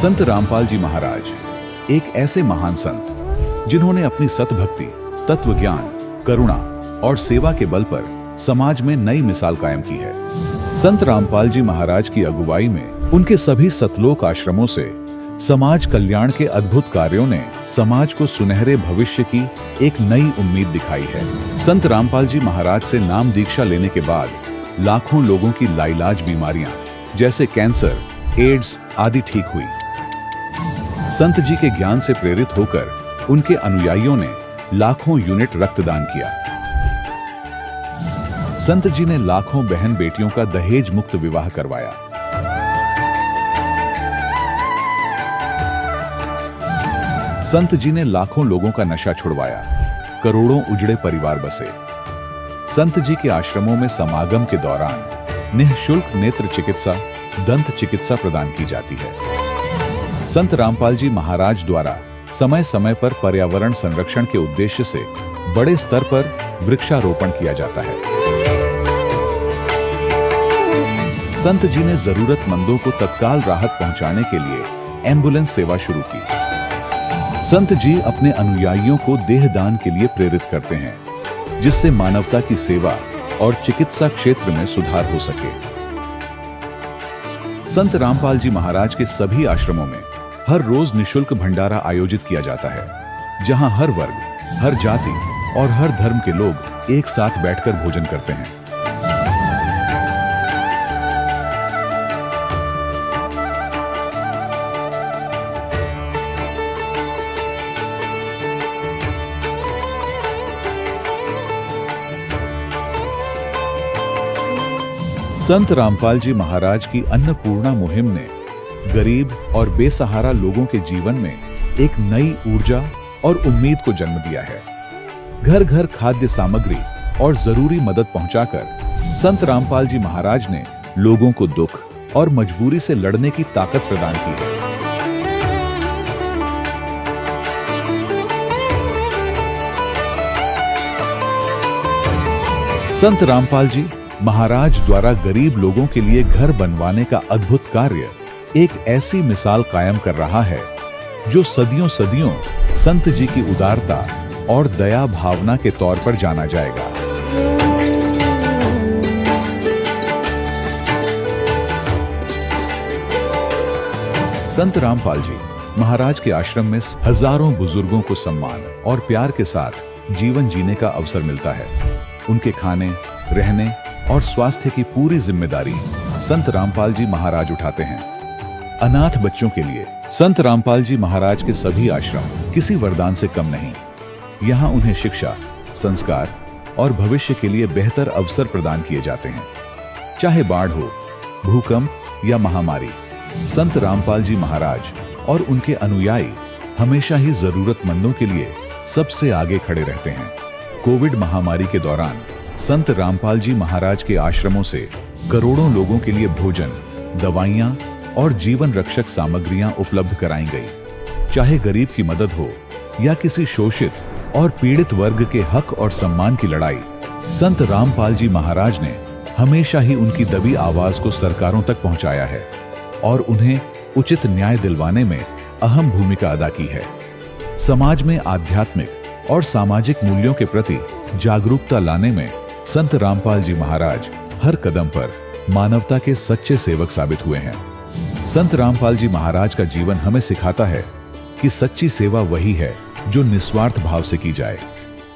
संत रामपाल जी महाराज एक ऐसे महान संत जिन्होंने अपनी सतभक्ति, तत्व ज्ञान, करुणा और सेवा के बल पर समाज में नई मिसाल कायम की है। संत रामपाल जी महाराज की अगुवाई में उनके सभी सतलोक आश्रमों से समाज कल्याण के अद्भुत कार्यों ने समाज को सुनहरे भविष्य की एक नई उम्मीद दिखाई है। संत रामपाल जी महाराज से नाम दीक्षा लेने के बाद लाखों लोगों की लाइलाज बीमारियां जैसे कैंसर, एड्स आदि ठीक हुई। संत जी के ज्ञान से प्रेरित होकर उनके अनुयायियों ने लाखों यूनिट रक्तदान किया। संत जी ने लाखों बहन बेटियों का दहेज मुक्त विवाह करवाया। संत जी ने लाखों लोगों का नशा छुड़वाया, करोड़ों उजड़े परिवार बसे। संत जी के आश्रमों में समागम के दौरान निःशुल्क नेत्र चिकित्सा, दंत चिकित्सा प्रदान की जाती है। संत रामपाल जी महाराज द्वारा समय समय पर पर्यावरण संरक्षण के उद्देश्य से बड़े स्तर पर वृक्षारोपण किया जाता है। संत जी ने जरूरतमंदों को तत्काल राहत पहुंचाने के लिए एम्बुलेंस सेवा शुरू की। संत जी अपने अनुयायियों को देहदान के लिए प्रेरित करते हैं, जिससे मानवता की सेवा और चिकित्सा क्षेत्र में सुधार हो सके। संत रामपाल जी महाराज के सभी आश्रमों में हर रोज निःशुल्क भंडारा आयोजित किया जाता है, जहां हर वर्ग, हर जाति और हर धर्म के लोग एक साथ बैठकर भोजन करते हैं। संत रामपाल जी महाराज की अन्नपूर्णा मुहिम ने गरीब और बेसहारा लोगों के जीवन में एक नई ऊर्जा और उम्मीद को जन्म दिया है। घर घर खाद्य सामग्री और जरूरी मदद पहुंचाकर संत रामपाल जी महाराज ने लोगों को दुख और मजबूरी से लड़ने की ताकत प्रदान की है। संत रामपाल जी महाराज द्वारा गरीब लोगों के लिए घर बनवाने का अद्भुत कार्य एक ऐसी मिसाल कायम कर रहा है जो सदियों सदियों संत जी की उदारता और दया भावना के तौर पर जाना जाएगा। संत रामपाल जी महाराज के आश्रम में हजारों बुजुर्गों को सम्मान और प्यार के साथ जीवन जीने का अवसर मिलता है। उनके खाने, रहने और स्वास्थ्य की पूरी जिम्मेदारी संत रामपाल जी महाराज उठाते हैं। अनाथ बच्चों के लिए संत रामपाल जी महाराज के सभी आश्रम किसी वरदान से कम नहीं। यहाँ उन्हें शिक्षा, संस्कार और भविष्य के लिए बेहतर अवसर प्रदान किए जाते हैं। चाहे बाढ़ हो, भूकंप या महामारी, संत रामपाल जी महाराज और उनके अनुयायी हमेशा ही जरूरतमंदों के लिए सबसे आगे खड़े रहते हैं। कोविड महामारी के दौरान संत रामपाल जी महाराज के आश्रमों से करोड़ों लोगों के लिए भोजन, दवाइयां और जीवन रक्षक सामग्रियां उपलब्ध कराई गई। चाहे गरीब की मदद हो या किसी शोषित और पीड़ित वर्ग के हक और सम्मान की लड़ाई, संत रामपाल जी महाराज ने हमेशा ही उनकी दबी आवाज को सरकारों तक पहुंचाया है और उन्हें उचित न्याय दिलवाने में अहम भूमिका अदा की है। समाज में आध्यात्मिक और सामाजिक मूल्यों के प्रति जागरूकता लाने में संत रामपाल जी महाराज हर कदम पर मानवता के सच्चे सेवक साबित हुए हैं। संत रामपाल जी महाराज का जीवन हमें सिखाता है कि सच्ची सेवा वही है जो निस्वार्थ भाव से की जाए।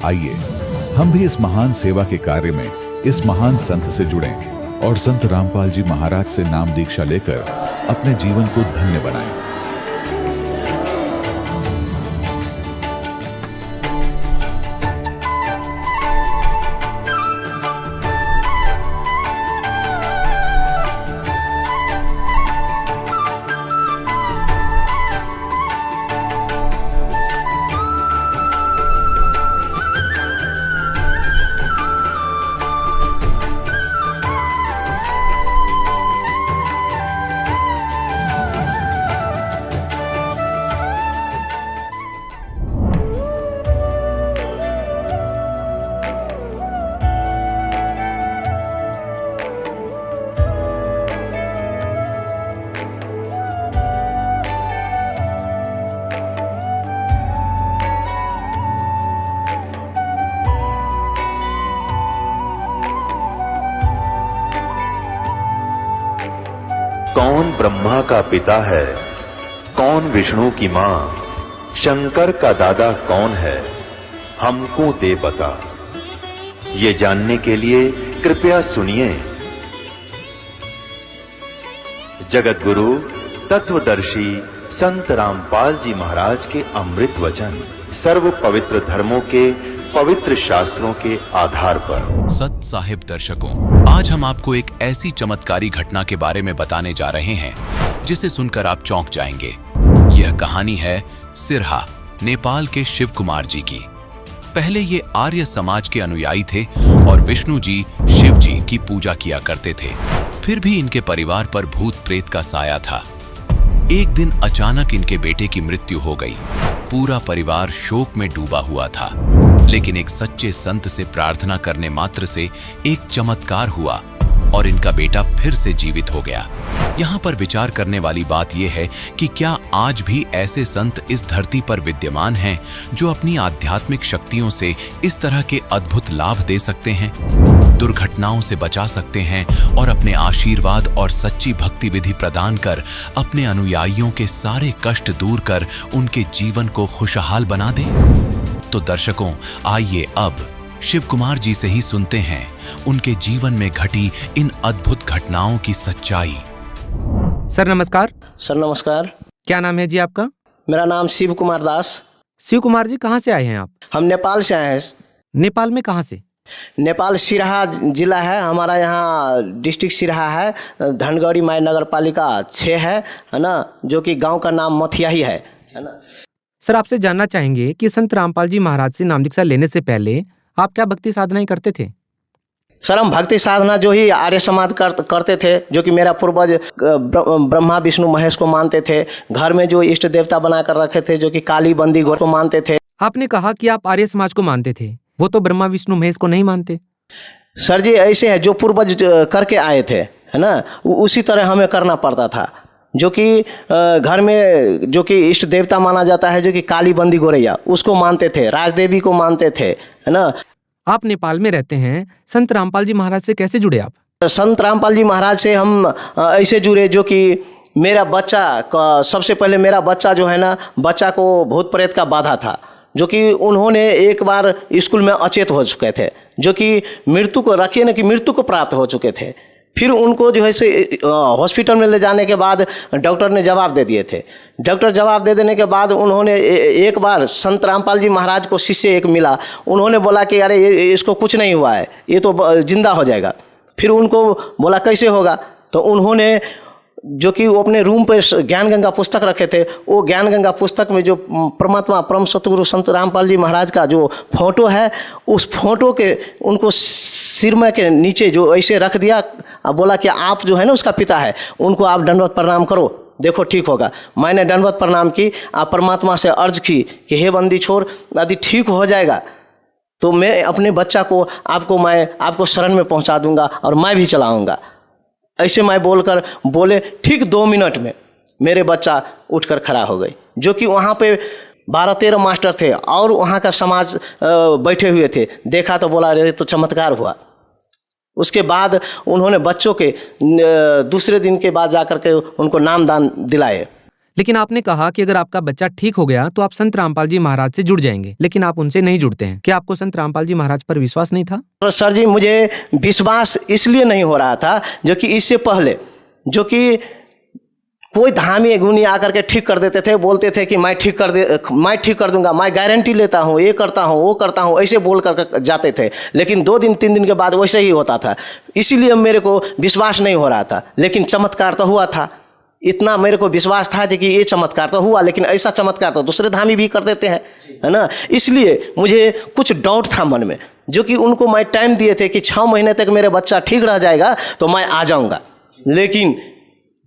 आइए हम भी इस महान सेवा के कार्य में इस महान संत से जुड़ें और संत रामपाल जी महाराज से नाम दीक्षा लेकर अपने जीवन को धन्य बनाएं। ब्रह्मा का पिता है, कौन विष्णु की मां, शंकर का दादा कौन है, हमको दे बता। ये जानने के लिए कृपया सुनिए। जगत गुरु तत्वदर्शी संत रामपाल जी महाराज के अमृत वचन सर्व पवित्र धर्मों के पवित्र शास्त्रों के आधार पर। सत साहिब दर्शकों, आज हम आपको एक ऐसी चमत्कारी घटना के बारे में बताने जा रहे हैं जिसे सुनकर आप चौंक जाएंगे। यह कहानी है सिरहा, नेपाल के शिव कुमार जी की। पहले ये आर्य समाज के अनुयायी थे और विष्णु जी, शिव जी की पूजा किया करते थे। फिर भी इनके परिवार पर भूत प्रेत का साया था। एक दिन अचानक इनके बेटे की मृत्यु हो गई। पूरा परिवार शोक में डूबा हुआ था, लेकिन एक सच्चे संत से प्रार्थना करने मात्र से एक चमत्कार हुआ और इनका बेटा फिर से जीवित हो गया। यहाँ पर विचार करने वाली बात यह है कि क्या आज भी ऐसे संत इस धरती पर विद्यमान हैं जो अपनी आध्यात्मिक शक्तियों से इस तरह के अद्भुत लाभ दे सकते हैं, दुर्घटनाओं से बचा सकते हैं और अपने आशीर्वाद और सच्ची भक्ति विधि प्रदान कर अपने अनुयायियों के सारे कष्ट दूर कर उनके जीवन को खुशहाल बना दे। तो दर्शकों, आइए अब शिव कुमार जी से ही सुनते हैं उनके जीवन में घटी इन अद्भुत घटनाओं की सच्चाई। सर नमस्कार। सर नमस्कार। क्या नाम है जी आपका? मेरा नाम शिव कुमार दास। शिव कुमार जी, कहाँ से आए हैं आप? हम नेपाल से आए हैं। नेपाल में कहाँ से? नेपाल सिरहा जिला है हमारा, यहाँ डिस्ट्रिक्ट सिरहा है, धनगढ़ी माई नगर पालिका 6 है ना, जो कि गांव का नाम मथिया ही है ना। सर आपसे जानना चाहेंगे कि संत रामपाल जी महाराज से नाम दीक्षा लेने से पहले आप क्या भक्ति साधनाएं करते थे? सर हम भक्ति साधना जो ही आर्य समाज करते थे, जो कि मेरा पूर्वज ब्रह्मा विष्णु महेश को मानते थे। घर में जो इष्ट देवता बनाकर रखे थे, जो कि काली बंदी घोर को मानते थे। आपने कहा कि आप आर्य समाज को मानते थे, वो तो ब्रह्मा विष्णु महेश को नहीं मानते। सर जी ऐसे है, जो पूर्वज करके आए थे है ना, उसी तरह हमें करना पड़ता था। जो कि घर में जो कि इष्ट देवता माना जाता है, जो कि काली बंदी गोरैया, उसको मानते थे, राजदेवी को मानते थे है ना। आप नेपाल में रहते हैं, संत रामपाल जी महाराज से कैसे जुड़े आप? संत रामपाल जी महाराज से हम ऐसे जुड़े, जो कि मेरा बच्चा सबसे पहले मेरा बच्चा जो है ना, बच्चा को भूत प्रेत का बाधा था, जो कि उन्होंने एक बार स्कूल में अचेत हो चुके थे, जो कि मृत्यु को रखिए ना कि मृत्यु को प्राप्त हो चुके थे। फिर उनको जो है से हॉस्पिटल में ले जाने के बाद डॉक्टर ने जवाब दे दिए थे। डॉक्टर जवाब दे देने के बाद उन्होंने एक बार संत रामपाल जी महाराज को शिष्य एक मिला, उन्होंने बोला कि अरे इसको कुछ नहीं हुआ है, ये तो जिंदा हो जाएगा। फिर उनको बोला कैसे होगा, तो उन्होंने जो कि वो अपने रूम पर ज्ञान गंगा पुस्तक रखे थे, वो ज्ञान गंगा पुस्तक में जो परमात्मा परम सतगुरु संत रामपाल जी महाराज का जो फोटो है, उस फोटो के उनको सिर में के नीचे जो ऐसे रख दिया, बोला कि आप जो है ना उसका पिता है, उनको आप दंडवत प्रणाम करो, देखो ठीक होगा। मैंने दंडवत प्रणाम की, आप परमात्मा से अर्ज की कि हे बंदी छोर, यदि ठीक हो जाएगा तो मैं अपने बच्चा को मैं आपको शरण में पहुंचा दूंगा और मैं भी चलाऊंगा। ऐसे मैं बोले ठीक 2 मिनट में मेरे बच्चा उठकर खड़ा हो गए। जो कि वहाँ पे 12-13 मास्टर थे और वहाँ का समाज बैठे हुए थे। देखा तो बोला अरे तो चमत्कार हुआ। उसके बाद उन्होंने बच्चों के दूसरे दिन के बाद जाकर के उनको नामदान दिलाए। लेकिन आपने कहा कि अगर आपका बच्चा ठीक हो गया तो आप संत रामपाल जी महाराज से जुड़ जाएंगे, लेकिन आप उनसे नहीं जुड़ते हैं। क्या आपको संत रामपाल जी महाराज पर विश्वास नहीं था? तो सर जी मुझे विश्वास इसलिए नहीं हो रहा था, जो कि इससे पहले जो कि कोई धामी गुनी आकर के ठीक कर देते थे, बोलते थे कि मैं ठीक कर दूंगा, मैं गारंटी लेता हूँ, ये करता हूँ वो करता हूँ, ऐसे बोल कर जाते थे। लेकिन 2 दिन 3 दिन के बाद वैसे ही होता था, इसीलिए मेरे को विश्वास नहीं हो रहा था। लेकिन चमत्कार तो हुआ था, इतना मेरे को विश्वास था कि ये चमत्कार तो हुआ, लेकिन ऐसा चमत्कार तो दूसरे धामी भी कर देते हैं है ना। इसलिए मुझे कुछ डाउट था मन में, जो कि उनको मैं टाइम दिए थे कि 6 महीने तक मेरे बच्चा ठीक रह जाएगा तो मैं आ जाऊंगा। लेकिन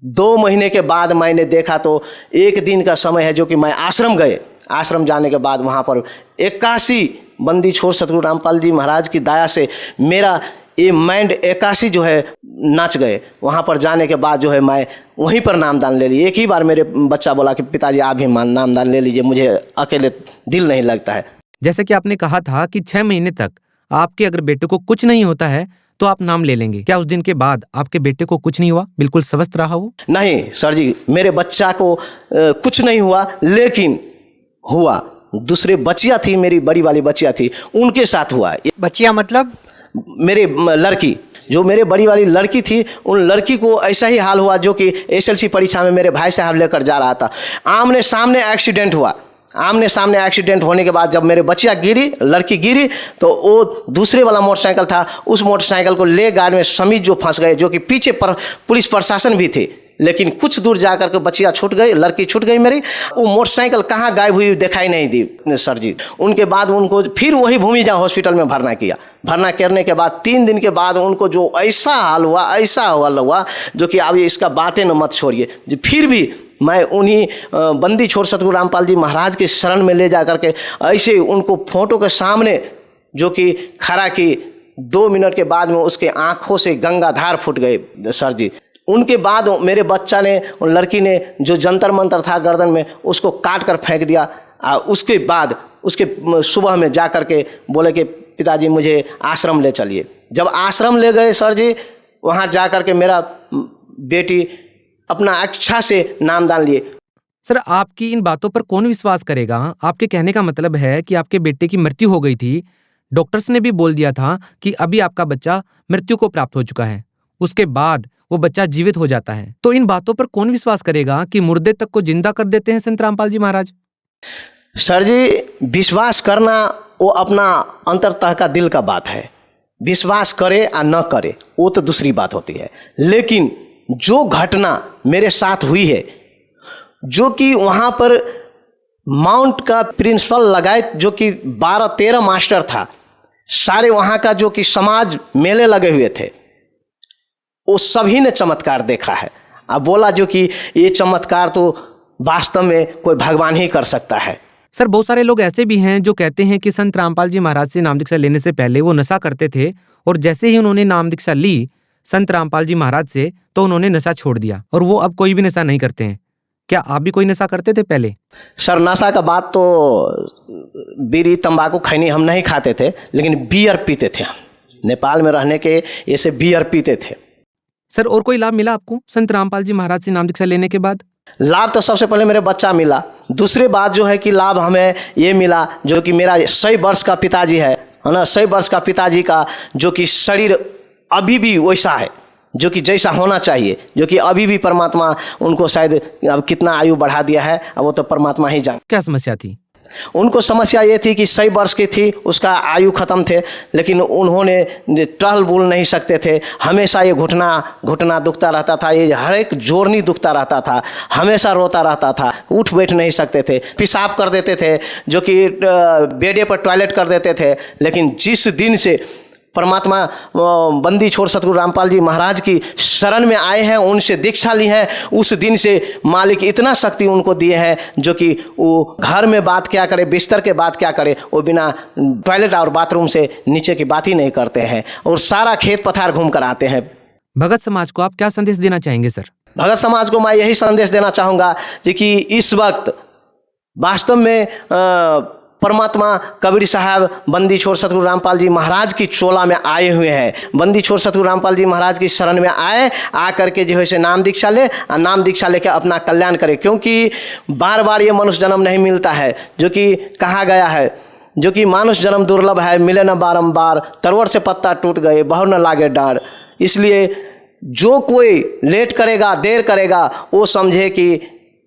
2 महीने के बाद मैंने देखा तो 1 दिन का समय है, जो कि मैं आश्रम गए। आश्रम जाने के बाद वहाँ पर 81 बंदी छोड़ सतगुरु रामपाल जी महाराज की दया से मेरा ये माइंड 81 जो है नाच गए। वहाँ पर जाने के बाद जो है मैं वहीं पर नामदान ले लिए। एक ही बार मेरे बच्चा बोला कि पिताजी आप भी नामदान ले लीजिए, मुझे अकेले दिल नहीं लगता है। जैसे कि आपने कहा था कि 6 महीने तक आपके अगर बेटे को कुछ नहीं होता है तो आप नाम ले लेंगे। क्या उस दिन के बाद आपके बेटे को कुछ नहीं हुआ, बिल्कुल स्वस्थ रहा वो? नहीं सर जी, मेरे बच्चा को कुछ नहीं हुआ, लेकिन हुआ दूसरे बच्चियाँ थी, मेरी बड़ी वाली बच्चियाँ थी, उनके साथ हुआ। बच्चियाँ मतलब? मेरे लड़की, जो मेरे बड़ी वाली लड़की थी, उन लड़की को ऐसा ही हाल हुआ, जो कि एसएलसी परीक्षा में मेरे भाई साहब लेकर जा रहा था। आमने सामने एक्सीडेंट हुआ। आमने सामने एक्सीडेंट होने के बाद जब मेरे बच्चियाँ गिरी, लड़की गिरी, तो वो दूसरे वाला मोटरसाइकिल था, उस मोटरसाइकिल को ले गाड़ी में समीत जो फंस गए, जो कि पीछे पर पुलिस प्रशासन भी थे, लेकिन कुछ दूर जाकर के बच्चियाँ छूट गई, लड़की छूट गई मेरी। वो मोटरसाइकिल कहाँ गायब हुई दिखाई नहीं दी सर जी। उनके बाद उनको फिर वही भूमिजा हॉस्पिटल में भरना किया। भरना करने के बाद 3 दिन के बाद उनको जो ऐसा हाल हुआ, ऐसा हाल हुआ, जो कि अब इसका बातें न मत छोड़िए। फिर भी मैं उन्हीं बंदी छोड़ सतगुरु रामपाल जी महाराज के शरण में ले जा करके ऐसे उनको फोटो के सामने जो कि खड़ा की, 2 मिनट के बाद में उसके आँखों से गंगाधार फूट गए सर जी। उनके बाद मेरे बच्चा ने, उन लड़की ने जो जंतर मंतर था गर्दन में, उसको काट कर फेंक दिया। उसके बाद उसके सुबह में जा कर के बोले कि पिताजी मुझे आश्रम ले चलिए। जब आश्रम ले गए सर जी, वहाँ जा कर के मेरा बेटी अपना अच्छा से नामदान लिए। सर, आपकी इन बातों पर कौन विश्वास करेगा? आपके कहने का मतलब है कि आपके बेटे की मृत्यु हो गई थी, डॉक्टर्स ने भी बोल दिया था कि अभी आपका बच्चा मृत्यु को प्राप्त हो चुका है, उसके बाद वो बच्चा जीवित हो जाता है। तो इन बातों पर कौन विश्वास करेगा कि मुर्दे तक को जिंदा कर देते हैं संत रामपाल जी महाराज? सर जी, विश्वास करना वो अपना अंतरतः का दिल का बात है। विश्वास करे या न करे वो तो दूसरी बात होती है, लेकिन जो घटना मेरे साथ हुई है, जो कि वहाँ पर माउंट का प्रिंसिपल लगाए, जो कि 12-13 मास्टर था, सारे वहाँ का जो कि समाज मेले लगे हुए थे, वो सभी ने चमत्कार देखा है। अब बोला जो कि ये चमत्कार तो वास्तव में कोई भगवान ही कर सकता है। सर, बहुत सारे लोग ऐसे भी हैं जो कहते हैं कि संत रामपाल जी महाराज से नाम दीक्षा लेने से पहले वो नशा करते थे, और जैसे ही उन्होंने नाम दीक्षा ली संत रामपाल जी महाराज से, तो उन्होंने नशा छोड़ दिया और वो अब कोई भी नशा नहीं करते हैं। क्या आप भी कोई नशा करते थे पहले? सर, नशा का बात तो बीड़ी तंबाकू खैनी हम नहीं खाते थे, लेकिन बियर पीते थे। नेपाल में रहने के ऐसे बियर पीते थे। सर, और कोई लाभ मिला आपको संत रामपाल जी महाराज से नाम दीक्षा लेने के बाद? लाभ तो सबसे पहले मेरे बच्चा मिला। दूसरी बात जो है कि लाभ हमें ये मिला, जो कि मेरा 100 वर्ष का पिताजी है ना, 100 वर्ष का पिताजी का जो कि शरीर अभी भी वैसा है, जो कि जैसा होना चाहिए, जो कि अभी भी परमात्मा उनको शायद अब कितना आयु बढ़ा दिया है, अब वो तो परमात्मा ही जाने। क्या समस्या थी उनको? समस्या ये थी कि 100 वर्ष की थी, उसका आयु खत्म थे, लेकिन उन्होंने टहल बोल नहीं सकते थे। हमेशा ये घुटना दुखता रहता था, ये हर एक जोड़नी दुखता रहता था, हमेशा रोता रहता था, उठ बैठ नहीं सकते थे, पेशाब कर देते थे, जो कि बेडे पर टॉयलेट कर देते थे। लेकिन जिस दिन से परमात्मा बंदी छोड़ सतगुरु रामपाल जी महाराज की शरण में आए हैं, उनसे दीक्षा ली है, उस दिन से मालिक इतना शक्ति उनको दिए हैं, जो कि वो घर में बात क्या करे, बिस्तर के बात क्या करे, वो बिना टॉयलेट और बाथरूम से नीचे की बात ही नहीं करते हैं, और सारा खेत पथार घूम कर आते हैं। भगत समाज को आप क्या संदेश देना चाहेंगे सर? भगत समाज को मैं यही संदेश देना चाहूँगा कि इस वक्त वास्तव में परमात्मा कबीर साहब बंदी छोड़ सतगुरु रामपाल जी महाराज की चोला में आए हुए हैं। बंदी छोड़ सतगुरु रामपाल जी महाराज की शरण में आए, आ करके जो है से नाम दीक्षा ले, और नाम दीक्षा लेकर अपना कल्याण करे, क्योंकि बार बार ये मनुष्य जन्म नहीं मिलता है, जो कि कहा गया है, जो कि मानुष जन्म दुर्लभ है, मिले न बारंबार, तरवर से पत्ता टूट गए, बहु न लागे डार। इसलिए जो कोई लेट करेगा, देर करेगा, वो समझे कि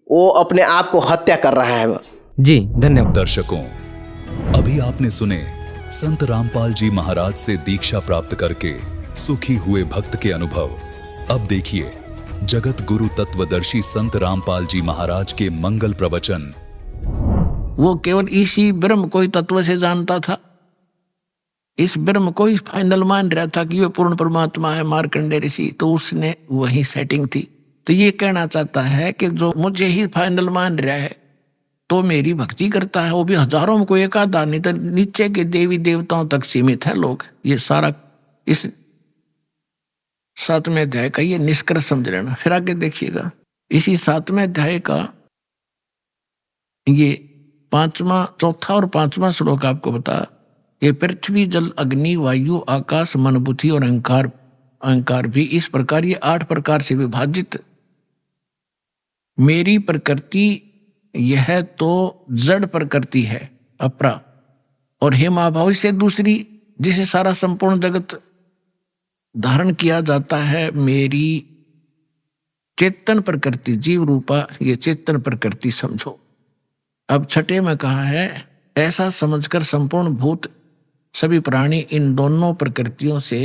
वो अपने आप को हत्या कर रहा है। जी धन्यवाद। दर्शकों, अभी आपने सुने संत रामपाल जी महाराज से दीक्षा प्राप्त करके सुखी हुए भक्त के अनुभव। अब देखिए जगत गुरु तत्वदर्शी संत रामपाल जी महाराज के मंगल प्रवचन। वो केवल इसी ब्रह्म को ही तत्व से जानता था, इस ब्रह्म को ही फाइनल मान रहा था कि ये पूर्ण परमात्मा है, मार्कंडेय ऋषि, तो उसने वही सेटिंग थी। तो ये कहना चाहता है कि जो मुझे ही फाइनल मान रहा है तो मेरी भक्ति करता है, वो भी हजारों में कोई एक आधा, नहीं तो नीचे के देवी देवताओं तक सीमित है लोग। ये सारा इस 7वें अध्याय का ये निष्कर्ष समझ लेना। फिर आगे देखिएगा, इसी 7वें अध्याय का ये 5वां, चौथा और 5वां श्लोक आपको बता, ये पृथ्वी जल अग्नि वायु आकाश मन बुद्धि और अहंकार भी इस प्रकार ये 8 प्रकार से विभाजित मेरी प्रकृति यह तो जड़ प्रकृति है अपरा, और हे महाभाव से दूसरी जिसे सारा संपूर्ण जगत धारण किया जाता है मेरी चेतन प्रकृति जीव रूपा ये चेतन प्रकृति समझो। अब छठे में कहा है ऐसा समझकर संपूर्ण भूत सभी प्राणी इन दोनों प्रकृतियों से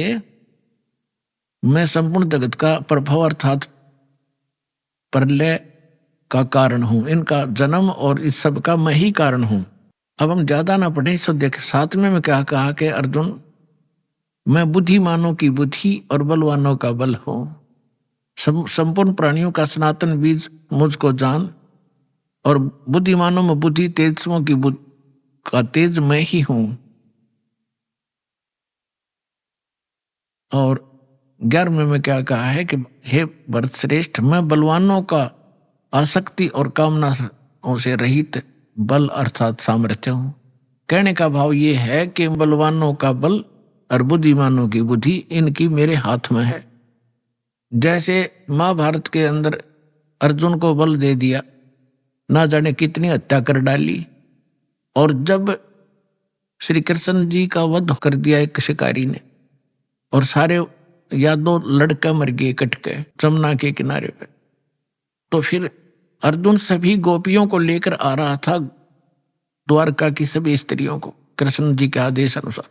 मैं संपूर्ण जगत का प्रभाव अर्थात प्रलय का कारण हूं, इनका जन्म और इस सब का मैं ही कारण हूं। अब हम ज्यादा ना पढ़े सो देख 7वें में क्या कहा कि अर्जुन मैं बुद्धिमानों की बुद्धि और बलवानों का बल हूं, संपूर्ण प्राणियों का सनातन बीज मुझको जान, और बुद्धिमानों में बुद्धि तेजस्वों की का तेज मैं ही हूं। और 11वें में क्या कहा है कि हे भरत श्रेष्ठ मैं बलवानों का आसक्ति और कामनाओं से रहित बल अर्थात सामर्थ्य हूं। कहने का भाव ये है कि बलवानों का बल और बुद्धिमानों की बुद्धि इनकी मेरे हाथ में है। जैसे महाभारत के अंदर अर्जुन को बल दे दिया, ना जाने कितनी हत्या कर डाली, और जब श्री कृष्ण जी का वध कर दिया एक शिकारी ने और सारे यादव लड़का मर गए कट के जमुना के किनारे पे, तो फिर अर्जुन सभी गोपियों को लेकर आ रहा था द्वारका की सभी स्त्रियों को कृष्ण जी के आदेश अनुसार।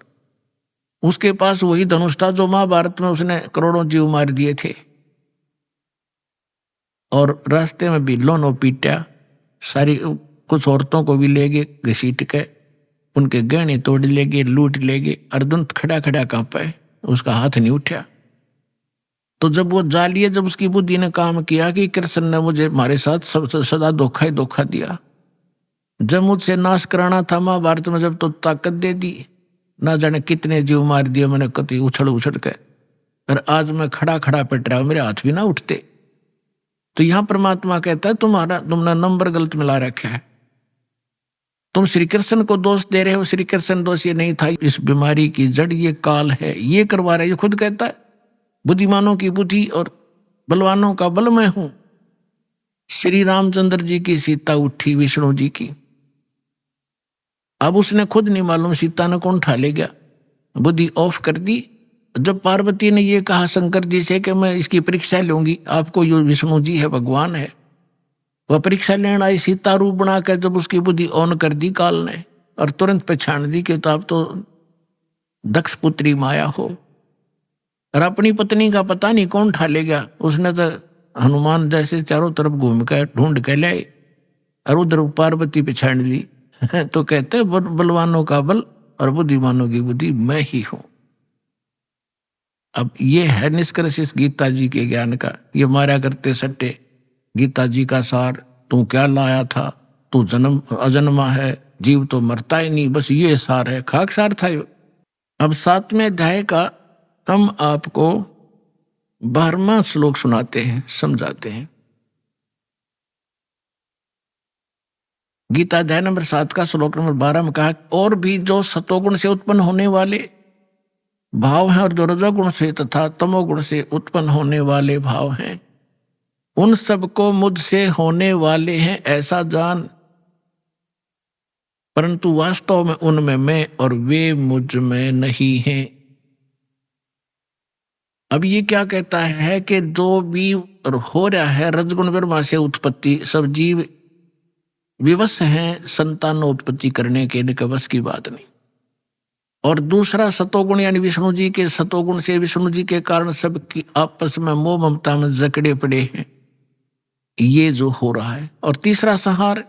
उसके पास वही धनुष था जो महाभारत में उसने करोड़ों जीव मार दिए थे, और रास्ते में भी लोनो पीटा, सारी कुछ औरतों को भी ले गए घसीट के, उनके गहने तोड़ ले गए, लूट ले गए। अर्जुन खड़ा खड़ा कांपा, उसका हाथ नहीं उठा। तो जब वो जा लिए, जब उसकी बुद्धि ने काम किया कि कृष्ण ने मुझे हमारे साथ सबसे सदा धोखा ही धोखा दिया, जब मुझसे नाश कराना था महाभारत में जब तो ताकत दे दी, ना जाने कितने जीव मार दिए मैंने कति उछल उछल के, और आज मैं खड़ा खड़ा पिट रहा हूं, मेरे हाथ भी ना उठते। तो यहां परमात्मा कहता है तुमने नंबर गलत मिला रखा है, तुम श्री कृष्ण को दोष दे रहे हो। श्री कृष्ण दोष ये नहीं था, इस बीमारी की जड़ ये काल है, ये करवा रहा है। ये खुद कहता है बुद्धिमानों की बुद्धि और बलवानों का बल मैं हूं। श्री रामचंद्र जी की सीता उठी विष्णु जी की, अब उसने खुद नहीं मालूम सीता ने कौन उठा ले गया, बुद्धि ऑफ कर दी। जब पार्वती ने ये कहा शंकर जी से कि मैं इसकी परीक्षा लूंगी, आपको ये विष्णु जी है भगवान है, वह परीक्षा लेने आई सीता रूप बनाकर, जब उसकी बुद्धि ऑन कर दी काल ने और तुरंत पहचान दी कि तो आप तो दक्ष पुत्री माया हो, और अपनी पत्नी का पता नहीं कौन उठा ले गया। उसने तो हनुमान जैसे चारों तरफ घूम कर ढूंढ के लाए और उधर पार्वती पहचान ली। तो कहते हैं बलवानों का बल और बुद्धिमानों की बुद्धि मैं ही हूं। अब ये है निष्कर्ष इस गीता जी के ज्ञान का। ये मारा करते सट्टे गीता जी का सार, तू क्या लाया था, तू जन्म अजन्मा है, जीव तो मरता ही नहीं, बस ये सार है, खाक सार था ये। अब 7वें अध्याय का हम आपको 12वां श्लोक सुनाते हैं, समझाते हैं। गीता अध्याय नंबर 7 का श्लोक नंबर 12 में कहा, और भी जो सतोगुण से उत्पन्न होने वाले भाव हैं और जो रजोगुण से तथा तमोगुण से उत्पन्न होने वाले भाव हैं, उन सबको मुझसे होने वाले हैं ऐसा जान, परंतु वास्तव में उनमें मैं और वे मुझ में नहीं हैं। अब ये क्या कहता है कि जो भी हो रहा है रजगुण ब्रह्मा से उत्पत्ति, सब जीव विवश हैं संतानोत्पत्ति करने के, इनके बस की बात नहीं। और दूसरा सतोगुण यानी विष्णु जी के सतोगुण से, विष्णु जी के कारण सबकी आपस में मोह ममता में जकड़े पड़े हैं, ये जो हो रहा है। और तीसरा संहार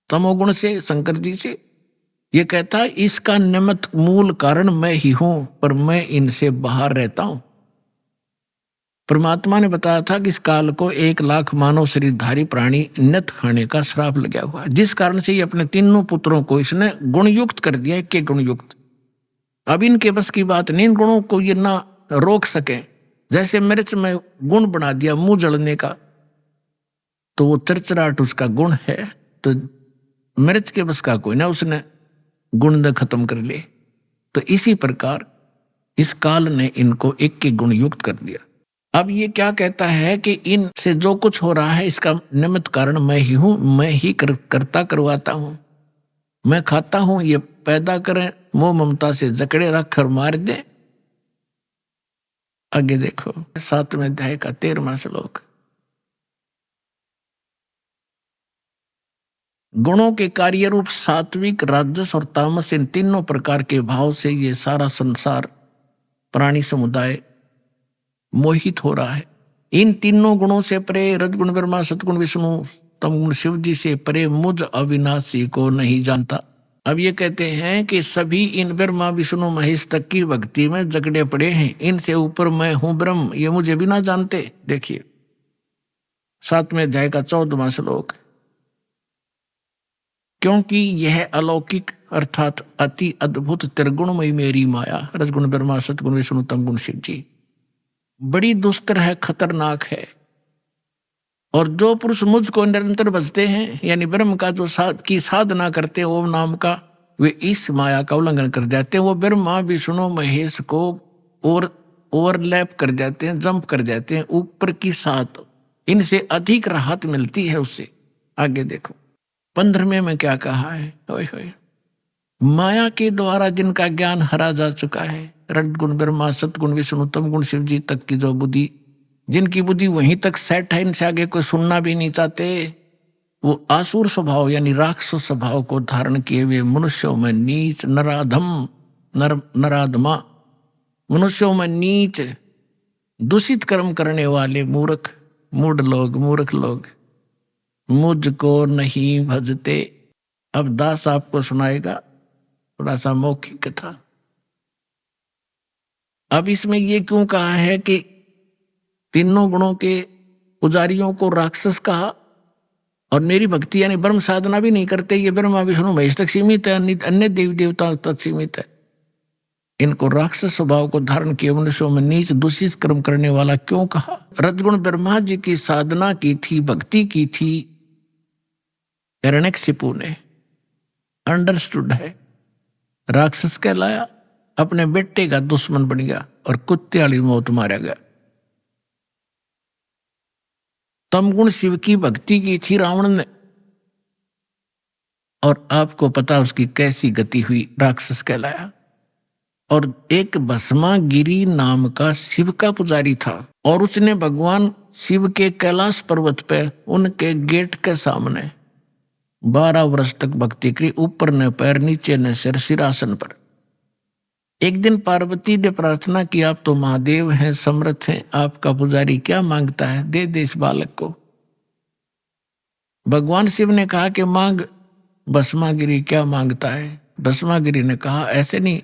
तमोगुण से, शंकर जी से, ये कहता है इसका निमित्त मूल कारण मैं ही हूं, पर मैं इनसे बाहर रहता हूं। परमात्मा ने बताया था कि इस काल को 1 लाख मानव शरीरधारी प्राणी नत खाने का श्राप लगा हुआ है, जिस कारण से ये अपने तीनों पुत्रों को इसने गुणयुक्त कर दिया, के गुणयुक्त। अब इनके बस की बात नहीं, इन गुणों को ये ना रोक सके। जैसे मिर्च में गुण बना दिया मुंह जलने का, तो वो चरचराहट उसका गुण है, तो मिर्च के बस का कोई ना, उसने गुण खत्म कर ले। तो इसी प्रकार इस काल ने इनको एक के गुण युक्त कर दिया। अब ये क्या कहता है कि इनसे जो कुछ हो रहा है इसका निमित्त कारण मैं ही हूं, मैं ही करता करवाता हूं, मैं खाता हूं, ये पैदा करें, मोह ममता से जकड़े रख कर मार दे। आगे देखो 7वें अध्याय का 13वां श्लोक। गुणों के कार्य रूप सात्विक, राजस और तामस, इन तीनों प्रकार के भाव से ये सारा संसार प्राणी समुदाय मोहित हो रहा है। इन तीनों गुणों से परे, रजगुण ब्रह्मा, सतगुण विष्णु, तमगुण शिव जी से परे मुझ अविनाशी को नहीं जानता। अब ये कहते हैं कि सभी इन ब्रह्मा विष्णु महेश तक की भक्ति में जकड़े पड़े हैं, इनसे ऊपर मैं हूं ब्रह्म, ये मुझे भी ना जानते। देखिए 7वें अध्याय का 14वां श्लोक। क्योंकि यह अलौकिक अर्थात अति अद्भुत त्रिगुणमयी मेरी माया, रजगुण ब्रह्मा, सतगुण विष्णु, तमगुण शिव जी, बड़ी दुस्तर है, खतरनाक है। और जो पुरुष मुझको निरंतर भजते हैं, यानी ब्रह्म का जो की साधना करते हैं ओम नाम का, वे इस माया का उल्लंघन कर जाते हैं। वो ब्रह्मा विष्णु महेश को और ओवरलैप कर जाते हैं, जंप कर जाते हैं ऊपर की साथ, इनसे अधिक राहत मिलती है उससे। आगे देखो 15वें में क्या कहा है। ओए होए, माया के द्वारा जिनका ज्ञान हरा जा चुका है, रजगुण ब्रह्मा, सतगुण विष्णु, तमगुण शिव जी तक की जो बुद्धि, जिनकी बुद्धि वहीं तक सेट है, इनसे आगे कोई सुनना भी नहीं चाहते, वो आसुर स्वभाव यानी राक्षस स्वभाव को धारण किए हुए मनुष्यों में नीच, नराधम, नराधमा, मनुष्यों में नीच, दूषित कर्म करने वाले मूर्ख, मूर्ख लोग मुझको नहीं भजते। अब दास आपको सुनाएगा थोड़ा सा मौखिक कथा। अब इसमें ये क्यों कहा है कि तीनों गुणों के पुजारियों को राक्षस कहा, और मेरी भक्ति यानी ब्रह्म साधना भी नहीं करते, ये ब्रह्मा विष्णु महेश तक सीमित है, अन्य देवी देवताओं तक सीमित है, इनको राक्षस स्वभाव को धारण किए मनुष्यों में नीच दूषित कर्म करने वाला क्यों कहा। रजगुण ब्रह्मा जी की साधना की थी, भक्ति की थी, हिरण्यकशिपु ने अंडरस्टूड है, राक्षस कहलाया, अपने बेटे का दुश्मन बन गया और कुत्ते वाली मौत मारा गया। तमगुण शिव की भक्ति की थी रावण ने, और आपको पता उसकी कैसी गति हुई, राक्षस कहलाया। और एक भस्मागिरी नाम का शिव का पुजारी था, और उसने भगवान शिव के कैलाश पर्वत पे उनके गेट के सामने 12 वर्ष तक भक्ति करी, ऊपर न पैर, नीचे न सिर, सिरासन पर। एक दिन पार्वती ने प्रार्थना की, आप तो महादेव हैं, समर्थ हैं, आपका पुजारी क्या मांगता है, दे दे इस बालक को। भगवान शिव ने कहा कि मांग। भस्मागिरी क्या मांगता है। भस्मागिरी ने कहा ऐसे नहीं,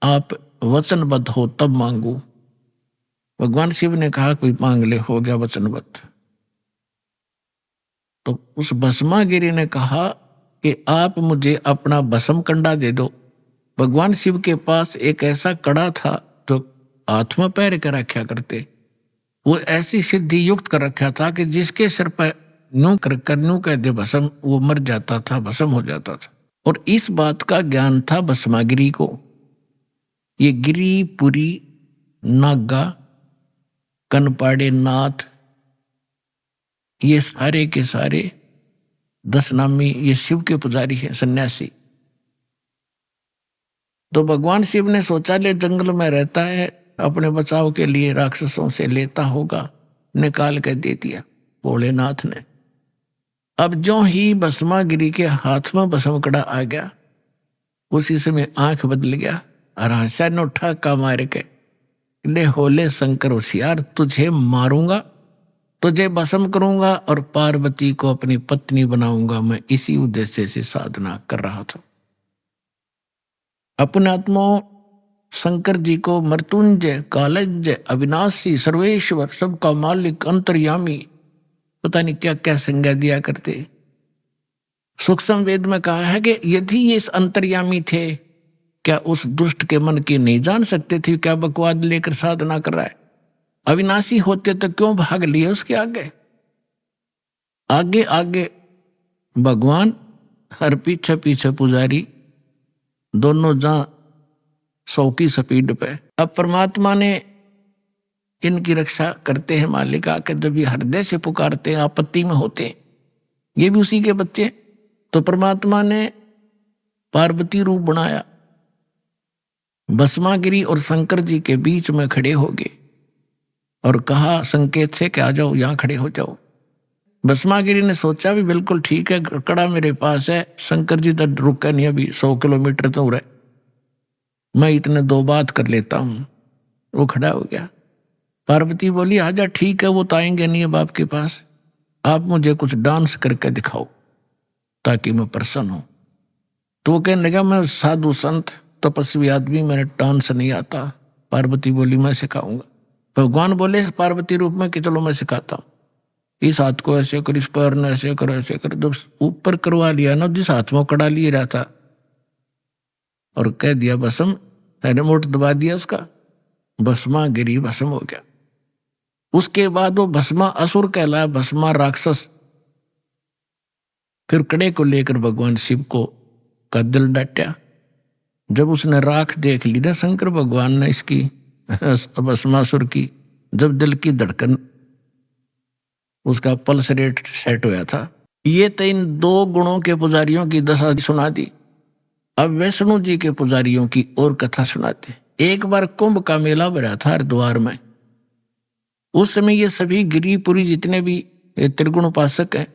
आप वचनबद्ध हो तब मांगू। भगवान शिव ने कहा कोई मांग ले, हो गया वचनबद्ध। तो उस भस्मागिरी ने कहा कि आप मुझे अपना भस्म कंडा दे दो। भगवान शिव के पास एक ऐसा कड़ा था जो हाथ में पैर कर रखा करते, वो ऐसी सिद्धि युक्त कर रखा था कि जिसके सिर पर न्यू कह दे भस्म, वो मर जाता था, भस्म हो जाता था। और इस बात का ज्ञान था भस्मागिरी को। ये गिरी, पुरी, नागा, कनपाड़े नाथ, ये सारे के सारे 10 नामी ये शिव के पुजारी हैं, सन्यासी। तो भगवान शिव ने सोचा ले जंगल में रहता है, अपने बचाव के लिए राक्षसों से लेता होगा, निकाल कर दे दिया भोलेनाथ ने। अब जो ही भस्मागिरी के हाथ में भस्मकड़ा आ गया, उसी समय आंख बदल गया और हंसा नो ठाका मार के, ले होले शंकर होशियार, तुझे मारूंगा, तुझे भस्म करूंगा और पार्वती को अपनी पत्नी बनाऊंगा। मैं इसी उद्देश्य से साधना कर रहा था। अपने आत्मा शंकर जी को मृत्युंजय, कालज्ञ, अविनाशी, सर्वेश्वर, सबका मालिक, अंतर्यामी, पता नहीं क्या क्या संज्ञा दिया करते। सूक्ष्म वेद में कहा है कि यदि ये इस अंतर्यामी थे, क्या उस दुष्ट के मन की नहीं जान सकते थे क्या बकवाद लेकर साधना कर रहा है। अविनाशी होते तो क्यों भाग लिए उसके आगे। आगे आगे भगवान और पीछे पीछे पुजारी, दोनों जहां 100 की स्पीड पे। अब परमात्मा ने इनकी रक्षा करते हैं मालिक आकर, जब ये हृदय से पुकारते हैं, आपत्ति में होते हैं, ये भी उसी के बच्चे। तो परमात्मा ने पार्वती रूप बनाया, भस्मागिरी और शंकर जी के बीच में खड़े हो गए और कहा संकेत से कि आ जाओ, यहां खड़े हो जाओ। भस्मागिरी ने सोचा भी बिल्कुल ठीक है, कड़ा मेरे पास है, शंकर जी तो रुका नहीं, अभी 100 किलोमीटर तो रहे, मैं इतने 2 बात कर लेता हूं। वो खड़ा हो गया। पार्वती बोली आजा, ठीक है, वो तो आएंगे नहीं अब आपके पास, आप मुझे कुछ डांस करके दिखाओ ताकि मैं प्रसन्न हूं। तो वो कहने लगा मैं साधु संत तपस्वी आदमी, मेरे डांस नहीं आता। पार्वती बोली मैं सिखाऊंगा। भगवान बोले इस पार्वती रूप में कि चलो मैं सिखाता हूँ, इस हाथ को ऐसे कर, इस पैर ने ऐसे कर, ऐसे कर। जब ऊपर करवा लिया ना, जिस हाथ में कड़ा लिए रहा था, और कह दिया भस्म, रिमोट दबा दिया उसका, भस्मा गिरी, भस्म हो गया। उसके बाद वो भस्मा असुर कहलाया, भस्मा राक्षस। फिर कड़े को लेकर भगवान शिव को का दिल डांटा। जब उसने राख देख ली ना शंकर भगवान ने इसकी भस्मासुर की, जब दिल की धड़कन, उसका पल्स रेट सेट हुआ था। ये तो इन 2 गुणों के पुजारियों की दशा सुना दी। अब वैष्णु जी के पुजारियों की और कथा सुनाते। एक बार कुंभ का मेला भरा था हरिद्वार में। उस समय ये सभी गिरिपुरी जितने भी त्रिगुण उपासक हैं,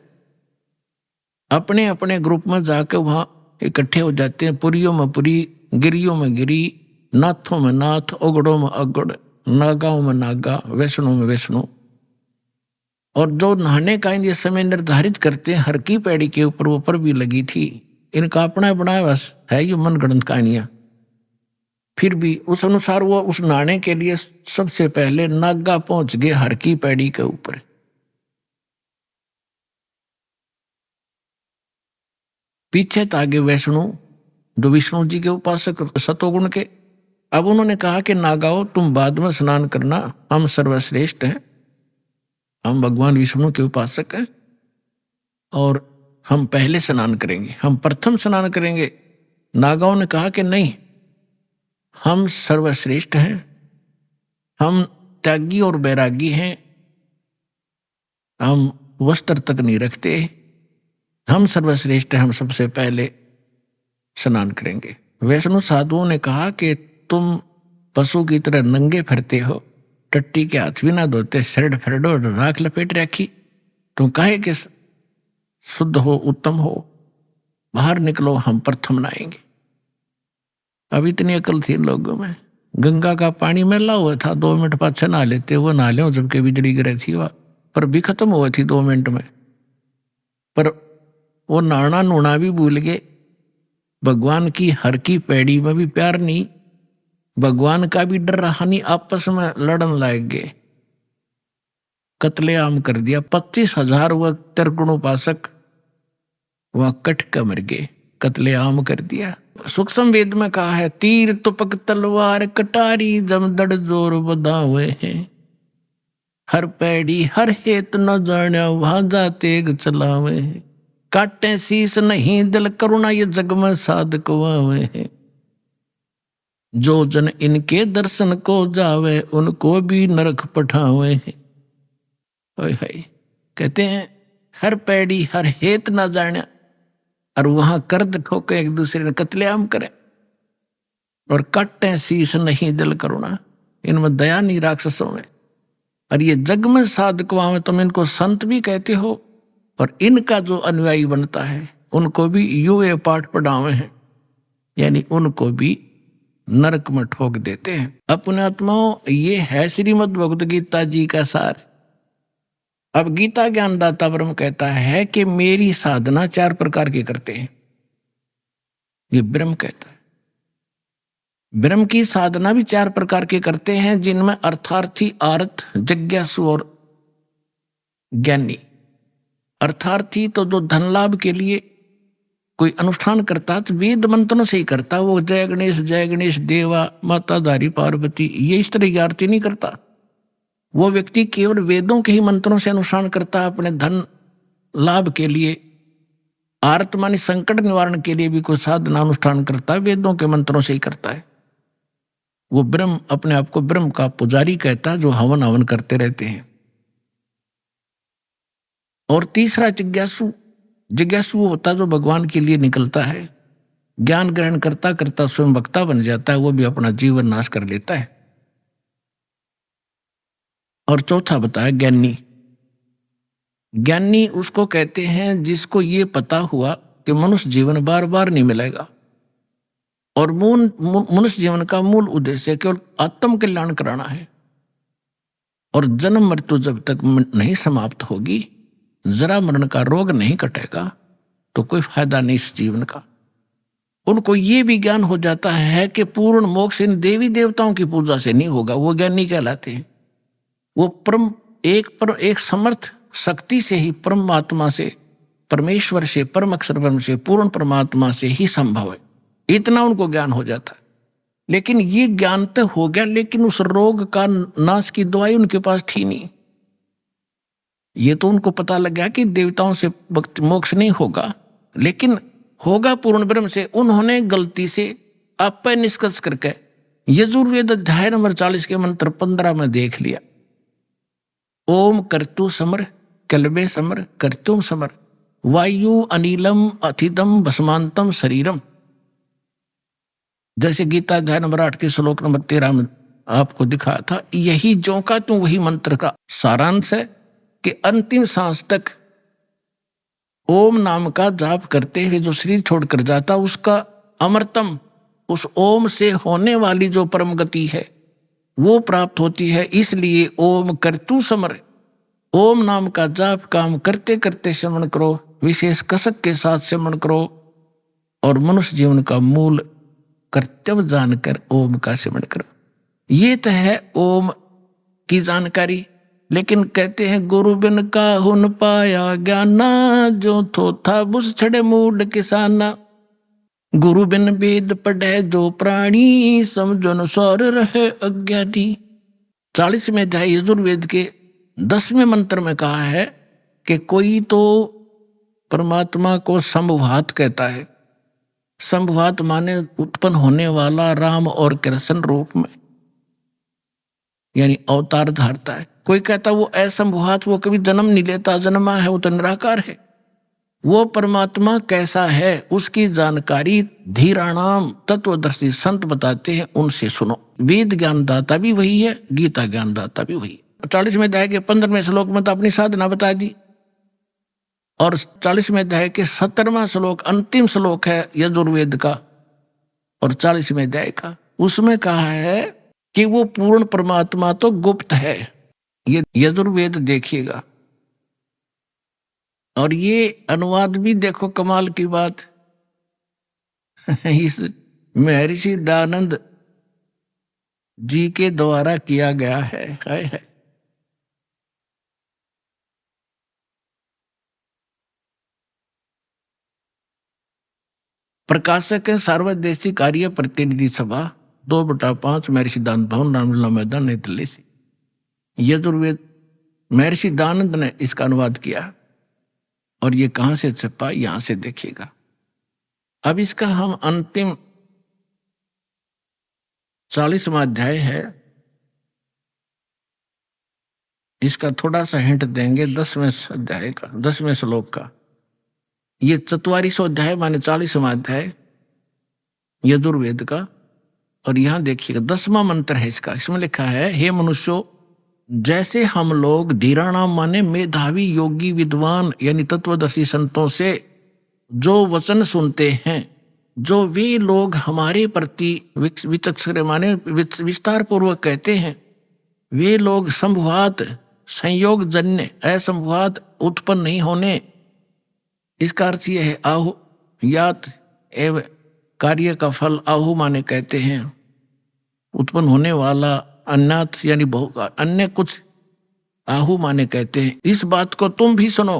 अपने अपने ग्रुप में जाकर वहां इकट्ठे हो जाते हैं। पुरियों में पुरी, गिरियों में गिरी, नाथों में नाथ, ओगड़ों में अगड़, नागाओं में नागा, वैष्णो में वैष्णो। और जो नहाने का ये समय निर्धारित करते हैं, हर की पैड़ी के ऊपर भी लगी थी। इनका अपना बनाया बस है ये मनगढ़ंत कहानियां। फिर भी उस अनुसार वो उस नहाने के लिए सबसे पहले नागा पहुंच गए हर की पैड़ी के ऊपर। पीछे तागे वैष्णु, जो विष्णु जी के उपासक सतोगुण के। अब उन्होंने कहा कि नागाओ तुम बाद में स्नान करना, हम सर्वश्रेष्ठ हैं, हम भगवान विष्णु के उपासक हैं और हम पहले स्नान करेंगे, हम प्रथम स्नान करेंगे। नागाओं ने कहा कि नहीं, हम सर्वश्रेष्ठ हैं, हम त्यागी और बैरागी हैं, हम वस्त्र तक नहीं रखते, हम सर्वश्रेष्ठ हैं, हम सबसे पहले स्नान करेंगे। वैष्णु साधुओं ने कहा कि तुम पशु की तरह नंगे फिरते हो, टट्टी के हाथ भी ना धोते, शर्ट फरडो राख लपेट रखी, तुम काहे के शुद्ध हो, उत्तम हो, बाहर निकलो, हम प्रथम नहाएंगे। अब इतनी अकल थी लोगों में। गंगा का पानी मैला हुआ था, 2 मिनट पाछे नहा लेते, वो नहा ले जबकि बिजली गिरी थी वह, पर भी खत्म हुआ थी 2 मिनट में। पर वो नहाना नूना भी भूल गए। भगवान की हर की पैड़ी में भी प्यार नहीं, भगवान का भी डर रहा नहीं, आपस में लड़न लग गए, कत्लेआम कर दिया। 25,000 वह त्रिगुण उपासक वह कट कर मर गए, कत्लेआम कर दिया। सूक्ष्म वेद में कहा है, तीर तुपक तलवार कटारी जमदड़ जोर बदावे हैं, हर पैड़ी हर हेत न जाने वहां जा तेग चलावे हैं, काटे शीस नहीं दिल करुणा ये जग में साधक वावे हैं, जो जन इनके दर्शन को जावे उनको भी नरक पठावे हैं। कहते हैं हर पैड़ी हर हेत न जाने, और वहां कर्द ठोके एक दूसरे ने कत्लेआम करे, और काटे शीस नहीं दिल करुणा, इनमें दया नहीं राक्षसों में। और ये जग में साधक में तुम इनको संत भी कहते हो, और इनका जो अनुयायी बनता है उनको भी ये पाठ पढ़ावे हैं, यानी उनको भी नरक में ठोक देते हैं। अपने आत्माओं, ये है श्रीमद् भगवद गीता जी का सार। अब गीता ज्ञानदाता ब्रह्म कहता है कि मेरी साधना 4 प्रकार की करते हैं, ये ब्रह्म कहता है। ब्रह्म की साधना भी 4 प्रकार के करते हैं, जिनमें अर्थार्थी, आर्थ, जिज्ञासु और ज्ञानी। अर्थार्थी तो जो धन लाभ के लिए कोई अनुष्ठान करता तो वेद मंत्रों से ही करता, वो जय गणेश देवा माता धारी पार्वती ये इस तरह की आरती नहीं करता। वो व्यक्ति केवल वेदों के ही मंत्रों से अनुष्ठान करता, अपने धन लाभ के लिए, आर्त मानी संकट निवारण के लिए भी कोई साधना अनुष्ठान करता है, वेदों के मंत्रों से ही करता है। वो ब्रह्म अपने आप को ब्रह्म का पुजारी कहता है, जो हवन हवन करते रहते हैं। और तीसरा जिज्ञासु, जिज्ञासु वो होता जो भगवान के लिए निकलता है, ज्ञान ग्रहण करता करता स्वयं वक्ता बन जाता है, वो भी अपना जीवन नाश कर लेता है। और चौथा बताया ज्ञानी। ज्ञानी उसको कहते हैं जिसको ये पता हुआ कि मनुष्य जीवन बार बार नहीं मिलेगा और मनुष्य जीवन का मूल उद्देश्य केवल आत्म कल्याण कराना है, और जन्म मृत्यु जब तक नहीं समाप्त होगी, जरा मरण का रोग नहीं कटेगा, तो कोई फायदा नहीं इस जीवन का। उनको ये भी ज्ञान हो जाता है कि पूर्ण मोक्ष इन देवी देवताओं की पूजा से नहीं होगा, वो ज्ञानी कहलाते हैं। वो परम एक समर्थ शक्ति से ही, परमात्मा से, परमेश्वर से, परम अक्षर ब्रह्म से, पूर्ण परमात्मा से ही संभव है, इतना उनको ज्ञान हो जाता है। लेकिन ये ज्ञान तो हो गया, लेकिन उस रोग का नाश की दवाई उनके पास थी नहीं। ये तो उनको पता लग गया कि देवताओं से मोक्ष नहीं होगा, लेकिन होगा पूर्ण ब्रह्म से। उन्होंने गलती से आप पे निष्कर्ष करके यजुर्वेद अध्याय नंबर 40 के मंत्र 15 में देख लिया, ओम कर्तु समर कल्बे समर कर्तुम समर वायु अनिलम अथिदम भस्मांतम शरीरम। जैसे गीता अध्याय नंबर 8 के श्लोक नंबर 13 में आपको दिखाया था, यही जो का तो वही मंत्र का सारांश है कि अंतिम सांस तक ओम नाम का जाप करते हुए जो शरीर छोड़कर जाता, उसका अमरतम, उस ओम से होने वाली जो परम गति है वो प्राप्त होती है। इसलिए ओम कर्तु समर, ओम नाम का जाप काम करते करते श्रवण करो, विशेष कसक के साथ श्रवण करो, और मनुष्य जीवन का मूल कर्तव्य जानकर ओम का श्रवण करो। ये तो है ओम की जानकारी। लेकिन कहते हैं गुरु बिन काहुन पाया ज्ञाना, जो थोथा बुस छड़े मूड किसाना। गुरु बिन वेद पढ़े जो प्राणी, समझो न सौर रहे अज्ञानी। 40वें अध्याय यजुर्वेद के 10वें मंत्र में कहा है कि कोई तो परमात्मा को संभवात कहता है। संभवात माने उत्पन्न होने वाला राम और कृष्ण रूप में, यानी अवतार धारता है। कोई कहता वो असंभवात, वो कभी जन्म नहीं लेता, जन्मा है, वो तो निराकार है। वो परमात्मा कैसा है उसकी जानकारी धीराणाम तत्वदर्शी संत बताते हैं, उनसे सुनो। वेद ज्ञानदाता भी वही है, गीता ज्ञानदाता भी वही है। 40वें अध्याय के 15वें श्लोक में तो अपनी साधना बता दी, और 40वें अध्याय के 17वां श्लोक अंतिम श्लोक है यजुर्वेद का, और 40वें अध्याय का, उसमें कहा है कि वो पूर्ण परमात्मा तो गुप्त है। ये यजुर्वेद देखिएगा, और ये अनुवाद भी देखो, कमाल की बात इस महर्षि दयानंद जी के द्वारा किया गया है। प्रकाशक है सार्वदेशिक कार्य प्रतिनिधि सभा 2/5 महर्षि दयानंद भवन रामलीला मैदान नई दिल्ली से। यजुर्वेद महर्षि दयानंद ने इसका अनुवाद किया, और ये कहां से छपा यहां से देखिएगा। अब इसका हम अंतिम 40वां अध्याय है, इसका थोड़ा सा हिंट देंगे 10वें अध्याय का, 10वें श्लोक का। ये 4400 अध्याय माने 40वां अध्याय यजुर्वेद का, और यहां देखिएगा 10वां मंत्र है इसका। इसमें लिखा है, हे मनुष्यों, जैसे हम लोग धीराणाम माने मेधावी योगी विद्वान यानी तत्वदर्शी संतों से जो वचन सुनते हैं, जो वे लोग हमारे प्रति विचक्षण माने विस्तार पूर्वक कहते हैं, वे लोग संभवात संयोग जन्य असंभवात उत्पन्न नहीं होने। इसका अर्थ यह है आहु यात एवं कार्य का फल, आहु माने कहते हैं उत्पन्न होने वाला, अन्नाथ यानी अन्य कुछ, आहु माने कहते हैं। इस बात को तुम भी सुनो।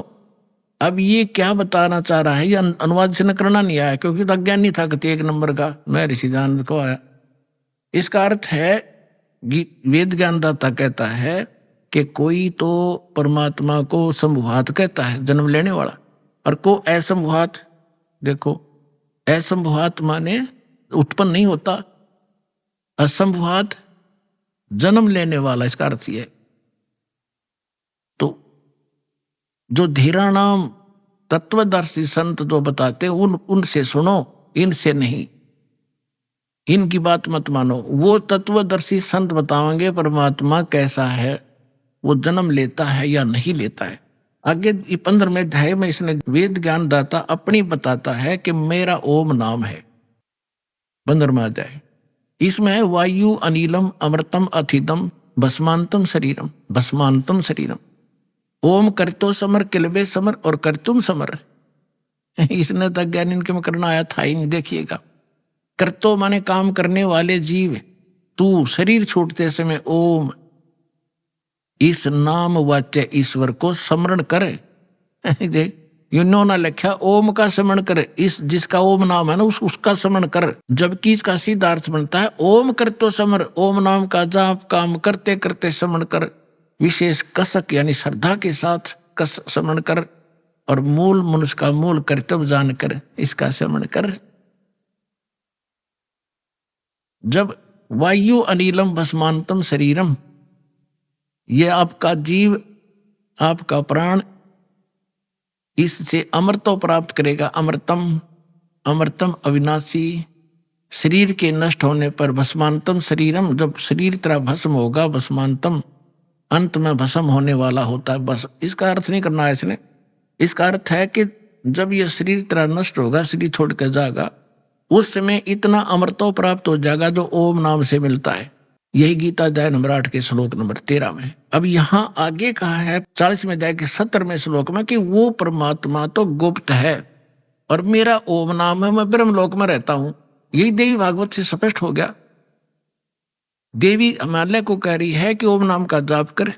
अब ये क्या बताना चाह रहा है, ये अनुवाद से न करना नहीं आया, क्योंकि तो अज्ञानी था कि 1 नंबर का मैं ऋषि दयानंद को आया। इसका अर्थ है वेद ज्ञानदाता कहता है कि कोई तो परमात्मा को संभवात कहता है, जन्म लेने वाला, और को असंभवात। देखो असंभवात माने उत्पन्न नहीं होता, असंभवात जन्म लेने वाला, इसका अर्थ यह है। तो जो धीराणाम तत्वदर्शी संत जो बताते उनसे सुनो, इनसे नहीं, इनकी बात मत मानो। वो तत्वदर्शी संत बताएंगे परमात्मा कैसा है, वो जन्म लेता है या नहीं लेता है। आगे 15वें अध्याय में इसने वेद ज्ञान दाता अपनी बताता है कि मेरा ओम नाम है। 15वां अध्याय इसमें है वायु अनिलम अमृतम अथिदम भस्मांतम शरीरम, भस्मांतम शरीरम। ओम करतो समर किलबे समर और करतुम समर। इसने तो ज्ञान इनके में करना आया था ही नहीं। देखिएगा, करतो माने काम करने वाले जीव, तू शरीर छूटते समय ओम, इस नाम वाच्य ईश्वर को स्मरण करे। देख इन्होंने लिखा ओम का स्मरण कर, इस जिसका ओम नाम है ना उसका स्मरण कर, जबकि इसका सीधा अर्थ बनता है ओम करतो समर, ओम नाम का जाप काम करते करते स्मरण कर, विशेष कसक यानी श्रद्धा के साथ स्मरण कर, और मूल मनुष्य का मूल कर्तव्य जान कर इसका स्मरण कर। जब वायु अनिलम भस्मांतम शरीरम, ये आपका जीव, आपका प्राण इससे अमृतो प्राप्त करेगा। अमृतम, अमृतम अविनाशी, शरीर के नष्ट होने पर भस्मांतम शरीरम, जब शरीर तरह भस्म होगा, भस्मांतम अंत में भस्म होने वाला होता है। बस इसका अर्थ नहीं करना है इसने, इसका अर्थ है कि जब यह शरीर तरह नष्ट होगा, शरीर छोड़ कर जाएगा, उस समय इतना अमृतो प्राप्त हो जाएगा जो ओम नाम से मिलता है। यही गीता अध्याय नंबर 8 के श्लोक नंबर 13 में। अब यहाँ आगे कहा है 40वें अध्याय के 17वें श्लोक में कि वो परमात्मा तो गुप्त है और मेरा ओम नाम है, मैं ब्रह्मलोक में रहता हूं। यही देवी भागवत से स्पष्ट हो गया। देवी हिमालय को कह रही है कि ओम नाम का जाप कर,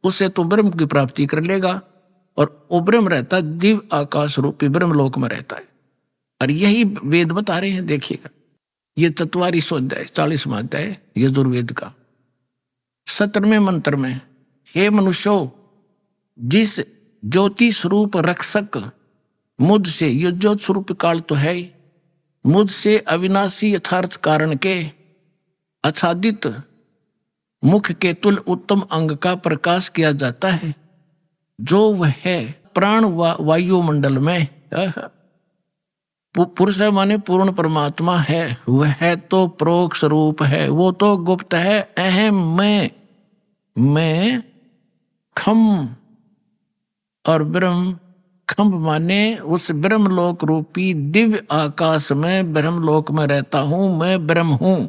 उससे तू ब्रह्म की प्राप्ति कर लेगा, और वो ब्रह्म रहता दिव्य आकाश रूपी ब्रह्मलोक में रहता है। और यही वेद बता रहे हैं। देखिएगा, ये 44वां अध्याय 40वां अध्याय यजुर्वेद का 17वें मंत्र में, हे मनुष्यो, जिस ज्योति स्वरूप रक्षक मुझसे, ये ज्योति स्वरूप काल तो है, मुझसे अविनाशी यथार्थ कारण के आच्छादित मुख के तुल्य उत्तम अंग का प्रकाश किया जाता है, जो वह है प्राण वायुमंडल में। पुरुष है माने पूर्ण परमात्मा है, वह है तो प्रोक्ष रूप है, वो तो गुप्त है। अहम मैं खम, और ब्रह्म, खम्भ माने उस ब्रह्मलोक रूपी दिव्य आकाश में ब्रह्मलोक में रहता हूं, मैं ब्रह्म हूं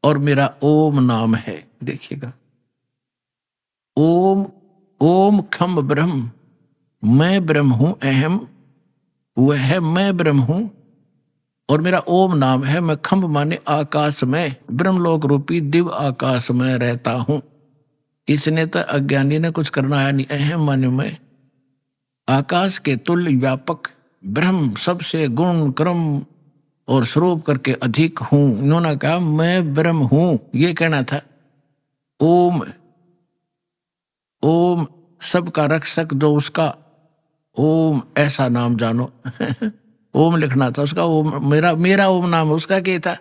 और मेरा ओम नाम है। देखिएगा, ओम खम्भ ब्रह्म, मैं ब्रह्म हूं, अहम वह है, मैं ब्रह्म हूं और मेरा ओम नाम है। मैं खम्भ माने आकाश में, ब्रह्मलोक रूपी दिव्य आकाश में रहता हूं। इसने तो अज्ञानी ने कुछ करना है नहीं। अहम माने मैं आकाश के तुल्य व्यापक ब्रह्म, सबसे गुण क्रम और स्वरूप करके अधिक हूं। इन्होंने कहा मैं ब्रह्म हूं, ये कहना था। ओम सबका रक्षक, जो उसका ओम ऐसा नाम जानो। ओम लिखना था उसका, ओम मेरा ओम नाम, उसका क्या था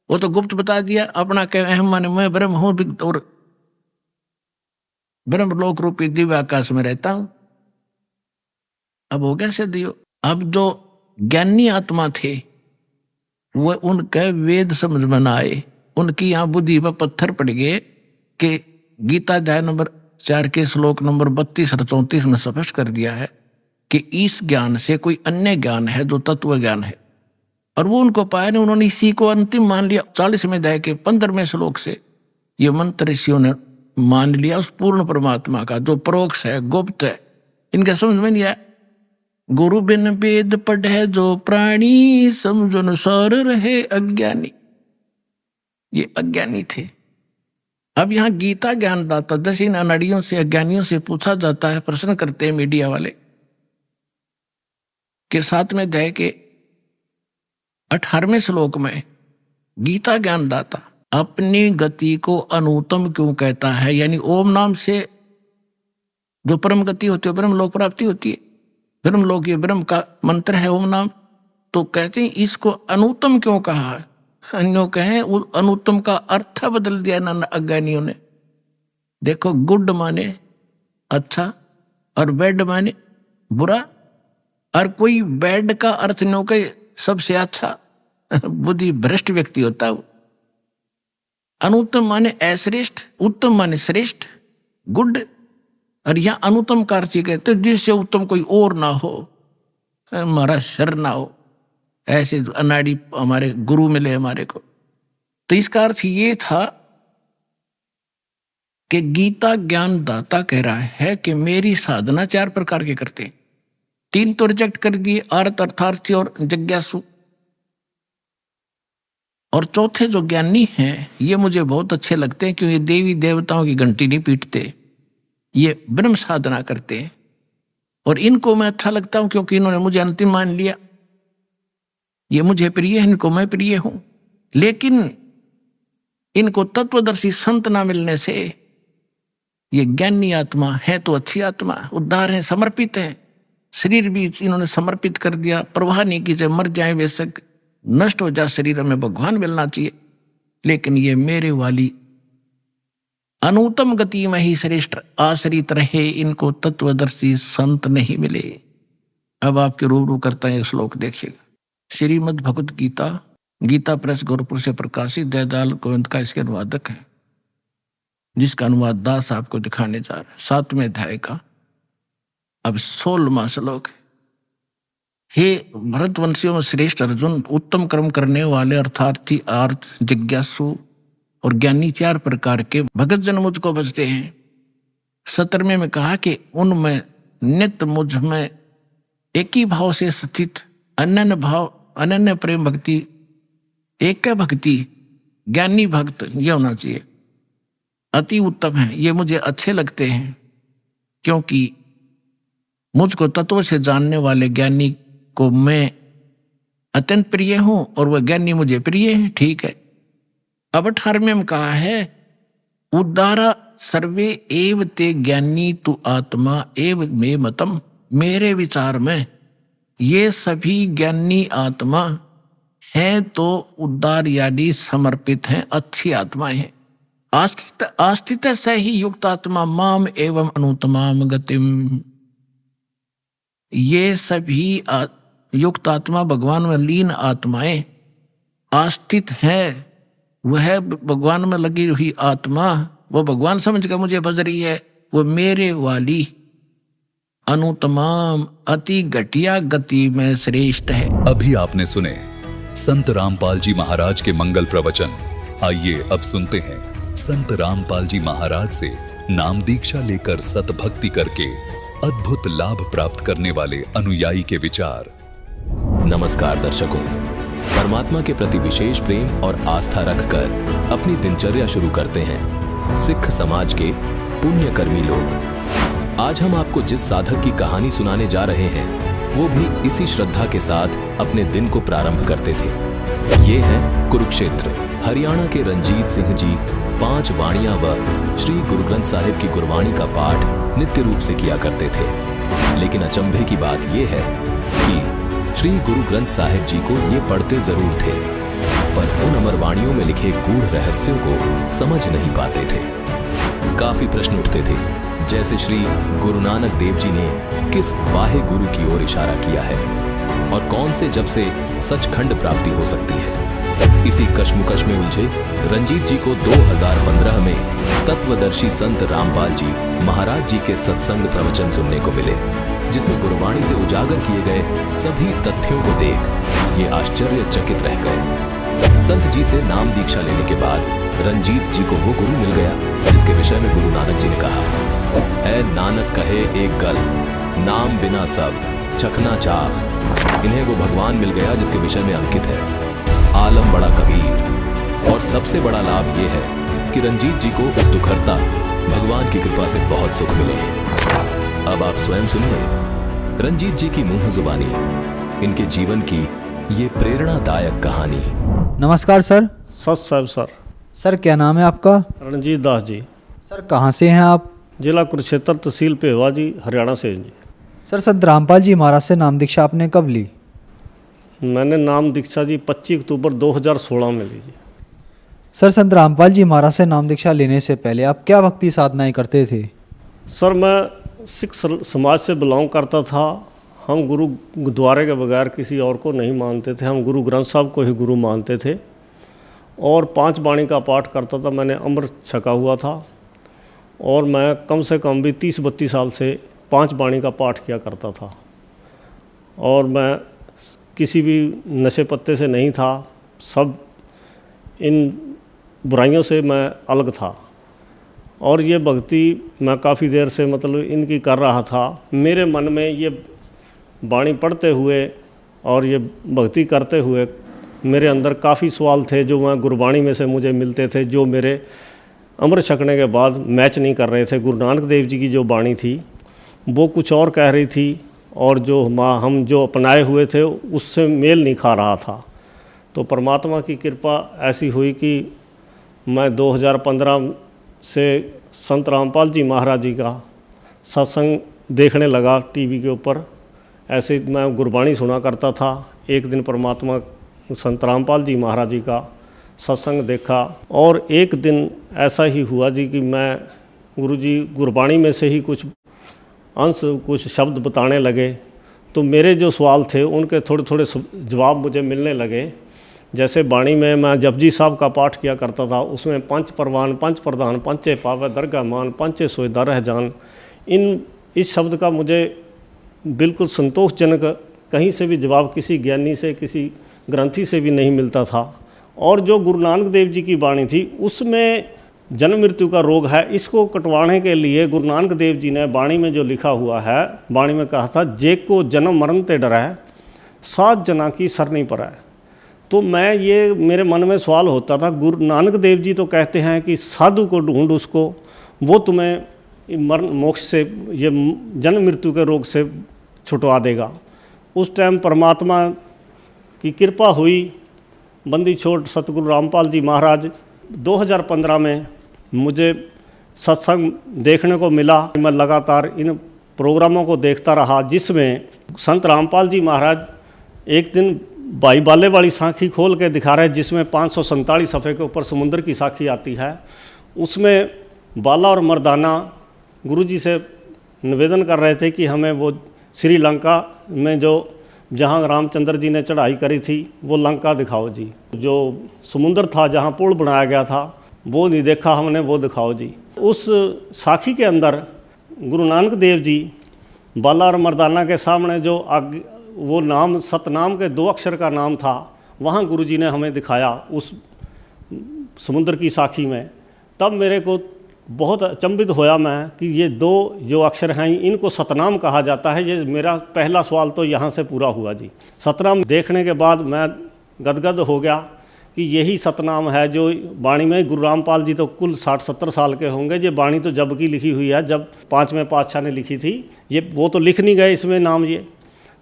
वो तो गुप्त बता दिया। अपना कह अहम माने मैं ब्रह्म हूं और ब्रह्मलोक रूपी दिव्य आकाश में रहता हूं। अब हो गया सिद्ध योग। अब जो ज्ञानी आत्मा थे वो उनके वेद समझ में न आए, उनकी यहाँ बुद्धि पर पत्थर पड़ गए कि गीता अध्याय नंबर 4 के श्लोक नंबर 32 और 34 में स्पष्ट कर दिया है कि इस ज्ञान से कोई अन्य ज्ञान है जो तत्व ज्ञान है, और वो उनको पाया नहीं। उन्होंने इसी को अंतिम मान लिया। 40वें अध्याय के 15वें श्लोक से ये मंत्र ऋषियों ने मान लिया उस पूर्ण परमात्मा का जो परोक्ष है, गुप्त है। इनका समझ में नहीं आया। गुरु बिन वेद पढ़े जो प्राणी, समझो अनुसार रहे अज्ञानी। ये अज्ञानी थे। अब यहाँ गीता ज्ञानदाता दस इन अनाड़ियों से, अज्ञानियों से पूछा जाता है, प्रश्न करते हैं मीडिया वाले के 7वें अध्याय के 18वें श्लोक में गीता ज्ञानदाता अपनी गति को अनुत्तम क्यों कहता है। यानी ओम नाम से जो परम गति होती है, ब्रह्म लोक प्राप्ति होती है, ब्रह्म लोक ये ब्रह्म का मंत्र है ओम नाम, तो कहते हैं इसको अनुत्तम क्यों कहा अन्यों कहें अनुत्तम का अर्थ बदल दिया ना अज्ञानियों ने। देखो गुड माने अच्छा और बैड माने बुरा, और कोई बैड का अर्थ नो कहे सबसे अच्छा, बुद्धि भ्रष्ट व्यक्ति होता है वो। अनुत्तम माने अश्रेष्ठ, उत्तम माने श्रेष्ठ, गुड। और यहां अनुत्तम का अर्थ कहते जिससे उत्तम कोई और ना हो, हमारा शर ना हो, ऐसे अनाड़ी हमारे गुरु मिले हमारे को। तो इसका अर्थ ये था कि गीता ज्ञान दाता कह रहा है कि मेरी साधना 4 प्रकार के करते हैं। 3 तो रिजेक्ट कर दिए, अर्थ, अर्थार्थी और जिज्ञासु। और चौथे जो ज्ञानी हैं ये मुझे बहुत अच्छे लगते हैं, क्योंकि ये देवी देवताओं की घंटी नहीं पीटते, ये ब्रह्म साधना करते हैं। और इनको मैं अच्छा लगता हूं क्योंकि इन्होंने मुझे अंतिम मान लिया, ये मुझे प्रिय है, इनको मैं प्रिय हूं। लेकिन इनको तत्वदर्शी संत ना मिलने से ये ज्ञानी आत्मा है तो अच्छी आत्मा, उद्धार है, समर्पित है। शरीर भी इन्होंने समर्पित कर दिया, परवाह नहीं की, चाहे मर जाए बेशक, नष्ट हो जाए शरीर, में भगवान मिलना चाहिए। लेकिन ये मेरे वाली अनुत्तम गति में ही श्रेष्ठ आश्रित रहे, इनको तत्वदर्शी संत नहीं मिले। अब आपके रूबरू करता है श्लोक देखिएगा। श्रीमद् भगवत गीता, गीता प्रेस गोरखपुर से प्रकाशित, जयदाल गोविंद का इसके अनुवादक है, जिसका अनुवाद दास आपको दिखाने जा रहा है। 7वें अध्याय का अब 16वां श्लोक। हे भरतवंशियों में श्रेष्ठ अर्जुन, उत्तम कर्म करने वाले अर्थार्थी, अर्थ, जिज्ञासु और ज्ञानी 4 प्रकार के भगत जन मुझको भजते हैं। 17वें में कहा कि उनमें नित्य मुझ में एक ही भाव से स्थित अनन्य भाव, अनन्य प्रेम भक्ति, एक भक्ति, ज्ञानी भक्त ये होना चाहिए, अति उत्तम है। ये मुझे अच्छे लगते हैं क्योंकि मुझको तत्व से जानने वाले ज्ञानी को मैं अत्यंत प्रिय हूं और वह ज्ञानी मुझे प्रिय है। ठीक है। अब 18वें में कहा है उद्धारा सर्वे एव ते ज्ञानी तु आत्मा एव मे मतम। मेरे विचार में ये सभी ज्ञानी आत्मा हैं तो उद्धार यानी समर्पित हैं, अच्छी आत्माएं हैं। आस्थित से ही युक्त आत्मा माम एवं अनुत्तमाम गतिम। ये सभी युक्त आत्मा भगवान में लीन आत्माएं आस्थित हैं, वह भगवान में लगी हुई आत्मा, वो भगवान समझ कर मुझे भज रही है, वो मेरे वाली अनुत्तमाम अति घटिया गति में श्रेष्ठ है। अभी आपने सुने संत रामपाल जी महाराज के मंगल प्रवचन। आइए अब सुनते हैं संत रामपाल जी महाराज से नाम दीक्षा लेकर सतभक्ति करके अद्भुत लाभ प्राप्त करने वाले अनुयायी के विचार। नमस्कार दर्शकों, परमात्मा के प्रति विशेष प्रेम और आस्था रखकर अपनी दिनचर्या शुरू करते हैं सिख समाज के पुण्यकर्मी लोग। आज हम आपको जिस साधक की कहानी सुनाने जा रहे हैं वो भी इसी श्रद्धा के साथ अपने दिन को प्रारंभ करते थे। ये है कुरुक्षेत्र। हरियाणा के रंजीत सिंह जी 5 वाणियां व श्री गुरु ग्रंथ साहिब की गुरबाणी का पाठ नित्य रूप से किया करते थे। लेकिन अचंभे की बात यह है कि श्री गुरु ग्रंथ साहिब जी को ये पढ़ते जरूर थे, पर उन अमर वाणियों में लिखे गूढ़ रहस्यों को समझ नहीं पाते थे। काफी प्रश्न उठते थे, जैसे श्री गुरु नानक देव जी ने किस वाहे गुरु की ओर इशारा किया है और कौन से जब से सचखंड प्राप्ति हो सकती है। इसी कश्मकश में उलझे रंजीत जी को 2015 में तत्वदर्शी संत रामपाल जी महाराज जी के सत्संग प्रवचन सुनने को मिले, जिसमें गुरबाणी से उजागर किए गए सभी तथ्यों को देख ये आश्चर्यचकित रह गए। संत जी से नाम दीक्षा लेने के बाद रंजीत जी को वो गुरु मिल गया जिसके विषय में गुरु नानक जी ने कहा, ऐ नानक कहे एक गल, नाम बिना सब चखना चाह। इन्हें वो भगवान मिल गया जिसके विषय में अंकित है आलम बड़ा कबीर। और सबसे बड़ा लाभ ये है कि रंजीत जी को उस दुखहर्ता भगवान की कृपा से बहुत सुख मिले हैं। अब आप स्वयं सुनिए रंजीत जी की मुंह जुबानी इनके जीवन की ये प्रेरणादायक कहानी। नमस्कार सर। सर सर क्या नाम है आपका? रणजीत दास जी। सर कहाँ से हैं आप? जिला कुरुक्षेत्र, तहसील पेहवा जी, हरियाणा से जी। सर संत रामपाल जी महाराज से नाम दीक्षा आपने कब ली? मैंने नाम दीक्षा जी 25 अक्टूबर 2016 में ली जी। सर, संत रामपाल जी महाराज से नाम दीक्षा लेने से पहले आप क्या भक्ति साधनाएं करते थे? सर, मैं सिख समाज से बिलोंग करता था। हम गुरु द्वारे के बगैर किसी और को नहीं मानते थे। हम गुरु ग्रंथ साहब को ही गुरु मानते थे और 5 बाणी का पाठ करता था। मैंने अमृत छका हुआ था और मैं कम से कम भी 30-32 साल से 5 बाणी का पाठ किया करता था और मैं किसी भी नशे पत्ते से नहीं था। सब इन बुराइयों से मैं अलग था और ये भक्ति मैं काफ़ी देर से मतलब इनकी कर रहा था। मेरे मन में ये बाणी पढ़ते हुए और ये भक्ति करते हुए मेरे अंदर काफ़ी सवाल थे जो मैं गुरबाणी में से मुझे मिलते थे, जो मेरे अमृत छकने के बाद मैच नहीं कर रहे थे। गुरु नानक देव जी की जो बाणी थी वो कुछ और कह रही थी और जो हम जो अपनाए हुए थे उससे मेल नहीं खा रहा था। तो परमात्मा की कृपा ऐसी हुई कि मैं 2015 से संत रामपाल जी महाराज जी का सत्संग देखने लगा टीवी के ऊपर। ऐसे मैं गुरबाणी सुना करता था। एक दिन परमात्मा संत रामपाल जी महाराज जी का सत्संग देखा और एक दिन ऐसा ही हुआ जी कि मैं गुरु जी गुरबाणी में से ही कुछ अंश कुछ शब्द बताने लगे। तो मेरे जो सवाल थे उनके थोड़े थोड़े जवाब मुझे मिलने लगे। जैसे बाणी में मैं जपजी साहब का पाठ किया करता था, उसमें 5 परवान 5 प्रधान पंचे पावे दरगाह मान पंचे सोए दर जान, इस शब्द का मुझे बिल्कुल संतोषजनक कहीं से भी जवाब किसी ज्ञानी से किसी ग्रंथी से भी नहीं मिलता था। और जो गुरु नानक देव जी की बाणी थी उसमें जन्म मृत्यु का रोग है, इसको कटवाने के लिए गुरु नानक देव जी ने बाणी में जो लिखा हुआ है, बाणी में कहा था जे को जन्म मरण ते डर है 7 जना की सर नहीं पर है। तो मैं ये मेरे मन में सवाल होता था, गुरु नानक देव जी तो कहते हैं कि साधु को ढूंढ उसको, वो तुम्हें मरण मोक्ष से ये जन्म मृत्यु के रोग से छुटवा देगा। उस टाइम परमात्मा की कृपा हुई, बंदी छोड़ सतगुरु रामपाल जी महाराज 2015 में मुझे सत्संग देखने को मिला। मैं लगातार इन प्रोग्रामों को देखता रहा जिसमें संत रामपाल जी महाराज एक दिन भाई बाले वाली साखी खोल के दिखा रहे, जिसमें 547 सफ़े के ऊपर समुद्र की साखी आती है। उसमें बाला और मर्दाना गुरुजी से निवेदन कर रहे थे कि हमें वो श्रीलंका में जो जहाँ रामचंद्र जी ने चढ़ाई करी थी वो लंका दिखाओ जी। जो समुद्र था जहाँ पुल बनाया गया था वो नहीं देखा हमने, वो दिखाओ जी। उस साखी के अंदर गुरु नानक देव जी बाला और मर्दाना के सामने जो वो नाम सतनाम के 2 अक्षर का नाम था, वहाँ गुरुजी ने हमें दिखाया उस समुद्र की साखी में। तब मेरे को बहुत अचंभित होया मैं कि ये 2 जो अक्षर हैं इनको सतनाम कहा जाता है। ये मेरा पहला सवाल तो यहाँ से पूरा हुआ जी। सतनाम देखने के बाद मैं गदगद हो गया कि यही सतनाम है जो बाणी में। गुरु रामपाल जी तो कुल 60-70 साल के होंगे। ये बाणी तो जब की लिखी हुई है, जब 5वें पातशाह ने लिखी थी। ये वो तो लिख नहीं गए इसमें नाम ये।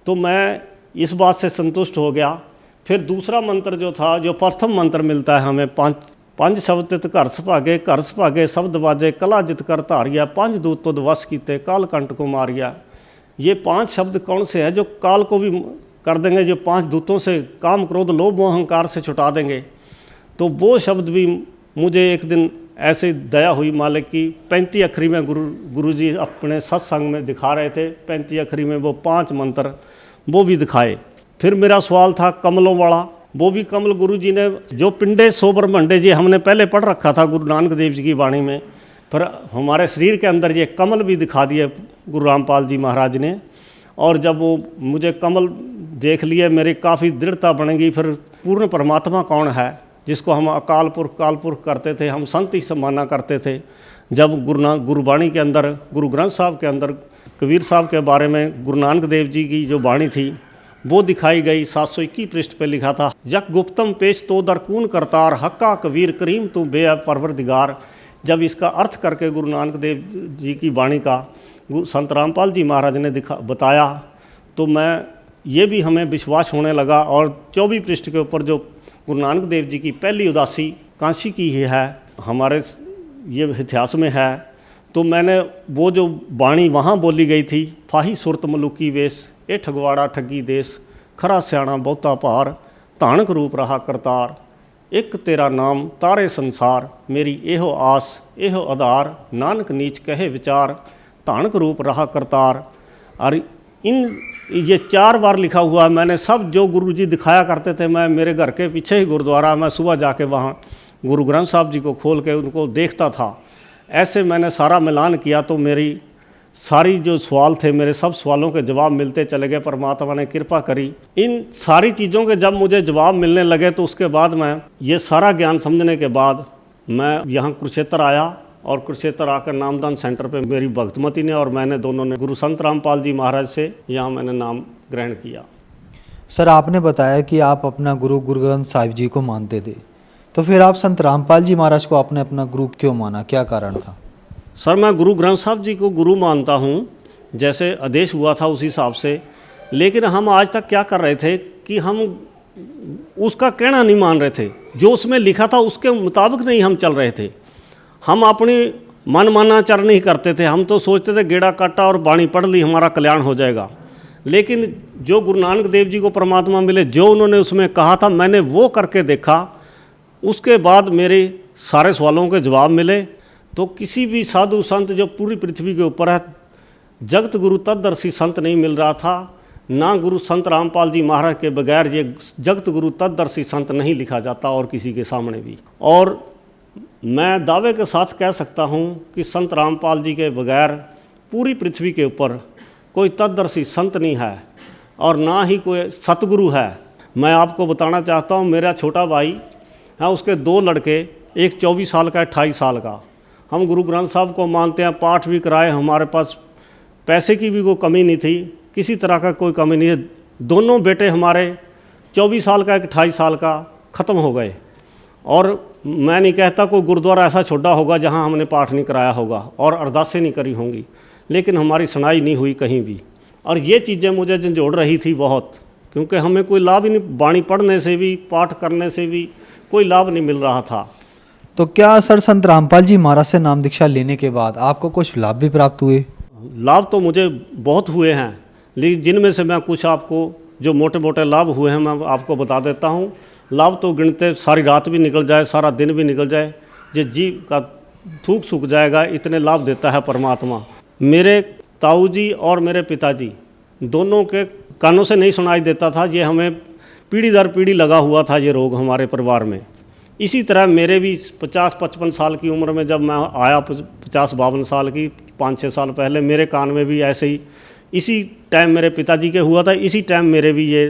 तो मैं इस बात से संतुष्ट हो गया। फिर दूसरा मंत्र जो था, जो प्रथम मंत्र मिलता है हमें, 5 शब्द तित घर सभागे शब्द बाजे कला जित कर धारिया 5 दूत तुद वश कीते काल कंट को मारिया। ये 5 शब्द कौन से हैं जो काल को भी कर देंगे, जो 5 दूतों से काम क्रोध लोभ मोह अहंकार से छुटा देंगे। तो वो शब्द भी मुझे एक दिन ऐसे दया हुई मालिक की 35 अखरी में गुरु जी अपने सत्संग में दिखा रहे थे। 35 अखरी में वो 5 मंत्र वो भी दिखाए। फिर मेरा सवाल था कमलों वाला, वो भी कमल गुरु जी ने जो पिंडे सो ब्रह्मंडे जी हमने पहले पढ़ रखा था गुरु नानक देव जी की वाणी में, पर हमारे शरीर के अंदर ये कमल भी दिखा दिए गुरु रामपाल जी महाराज ने। और जब वो मुझे कमल देख लिए मेरी काफ़ी दृढ़ता बनेगी। फिर पूर्ण परमात्मा कौन है जिसको हम अकाल पुरख करते थे, हम संत ही माना करते थे। जब गुरुबाणी के अंदर गुरु ग्रंथ साहब के अंदर कबीर साहब के बारे में गुरु नानक देव जी की जो वाणी थी वो दिखाई गई। 721 पृष्ठ पे लिखा था, यक गुप्तम पेश तो दरकून करतार हक्का कबीर करीम तू बे परवरदिगार। जब इसका अर्थ करके गुरु नानक देव जी की वाणी का संत रामपाल जी महाराज ने बताया तो मैं ये भी हमें विश्वास होने लगा। और 24 पृष्ठ के ऊपर जो गुरु नानक देव जी की पहली उदासी काशी की ही है, हमारे ये इतिहास में है। तो मैंने वो जो वाणी वहाँ बोली गई थी, फाही सुरत मलुकी वेश ए ठगवाड़ा ठगी देश खरा सियाणा बहुता भार, धानक रूप रहा करतार। एक तेरा नाम तारे संसार, मेरी एहो आस एहो आधार। नानक नीच कहे विचार, धानक रूप रहा करतार। और ये 4 बार लिखा हुआ है। मैंने सब जो गुरुजी दिखाया करते थे, मैं मेरे घर के पीछे ही गुरुद्वारा, मैं सुबह जाके वहाँ गुरु ग्रंथ साहब जी को खोल के उनको देखता था। ऐसे मैंने सारा मिलान किया तो मेरी सारी जो सवाल थे, मेरे सब सवालों के जवाब मिलते चले गए। परमात्मा ने कृपा करी। इन सारी चीज़ों के जब मुझे जवाब मिलने लगे तो उसके बाद मैं ये सारा ज्ञान समझने के बाद मैं यहाँ कुरुक्षेत्र आया और कुरुक्षेत्र आकर नामदान सेंटर पे मेरी भक्तमती ने और मैंने दोनों ने गुरु संत रामपाल जी महाराज से यहाँ मैंने नाम ग्रहण किया। सर, आपने बताया कि आप अपना गुरु ग्रंथ साहिब जी को मानते थे, तो फिर आप संत रामपाल जी महाराज को आपने अपना गुरु क्यों माना, क्या कारण था? सर, मैं गुरु ग्रंथ साहब जी को गुरु मानता हूँ, जैसे आदेश हुआ था उसी हिसाब से। लेकिन हम आज तक क्या कर रहे थे कि हम उसका कहना नहीं मान रहे थे, जो उसमें लिखा था उसके मुताबिक नहीं हम चल रहे थे। हम अपनी मनमानाचार नहीं करते थे। हम तो सोचते थे गेड़ा काटा और बाणी पढ़ ली हमारा कल्याण हो जाएगा। लेकिन जो गुरु नानक देव जी को परमात्मा मिले, जो उन्होंने उसमें कहा था, मैंने वो करके देखा। उसके बाद मेरे सारे सवालों के जवाब मिले। तो किसी भी साधु संत जो पूरी पृथ्वी के ऊपर है, जगत गुरु तदर्शी संत नहीं मिल रहा था। ना गुरु संत रामपाल जी महाराज के बगैर ये जगत गुरु तदर्शी संत नहीं लिखा जाता और किसी के सामने भी। और मैं दावे के साथ कह सकता हूँ कि संत रामपाल जी के बगैर पूरी पृथ्वी के ऊपर कोई तदर्शी संत नहीं है और ना ही कोई सतगुरु है। मैं आपको बताना चाहता हूँ, मेरा छोटा भाई है, उसके 2 लड़के, एक 24 साल का, 28 साल का। हम गुरु ग्रंथ साहब को मानते हैं, पाठ भी कराए। हमारे पास पैसे की भी कोई कमी नहीं थी, किसी तरह का कोई कमी नहीं है। दोनों बेटे हमारे 24 साल का, एक 28 साल का, ख़त्म हो गए। और मैं नहीं कहता कोई गुरुद्वारा ऐसा छोड़ा होगा जहां हमने पाठ नहीं कराया होगा और अरदासें नहीं करी होंगी, लेकिन हमारी सुनाई नहीं हुई कहीं भी। और ये चीज़ें मुझे झंझोड़ रही थी बहुत, क्योंकि हमें कोई लाभ ही नहीं, बाणी पढ़ने से भी, पाठ करने से भी कोई लाभ नहीं मिल रहा था। तो क्या सर संत रामपाल जी महाराज से नाम दीक्षा लेने के बाद आपको कुछ लाभ भी प्राप्त हुए? लाभ तो मुझे बहुत हुए हैं, लेकिन जिनमें से मैं कुछ आपको जो मोटे मोटे लाभ हुए हैं मैं आपको बता देता हूँ। लाभ तो गिनते सारी रात भी निकल जाए, सारा दिन भी निकल जाए, ये जीव का थूक सूख जाएगा, इतने लाभ देता है परमात्मा। मेरे ताऊ जी और मेरे पिताजी दोनों के कानों से नहीं सुनाई देता था। ये हमें पीढ़ी दर पीढ़ी लगा हुआ था ये रोग हमारे परिवार में। इसी तरह मेरे भी 50-55 साल की उम्र में जब मैं आया, 50-52 साल की, 5-6 साल पहले, मेरे कान में भी ऐसे ही, इसी टाइम मेरे पिताजी के हुआ था, इसी टाइम मेरे भी ये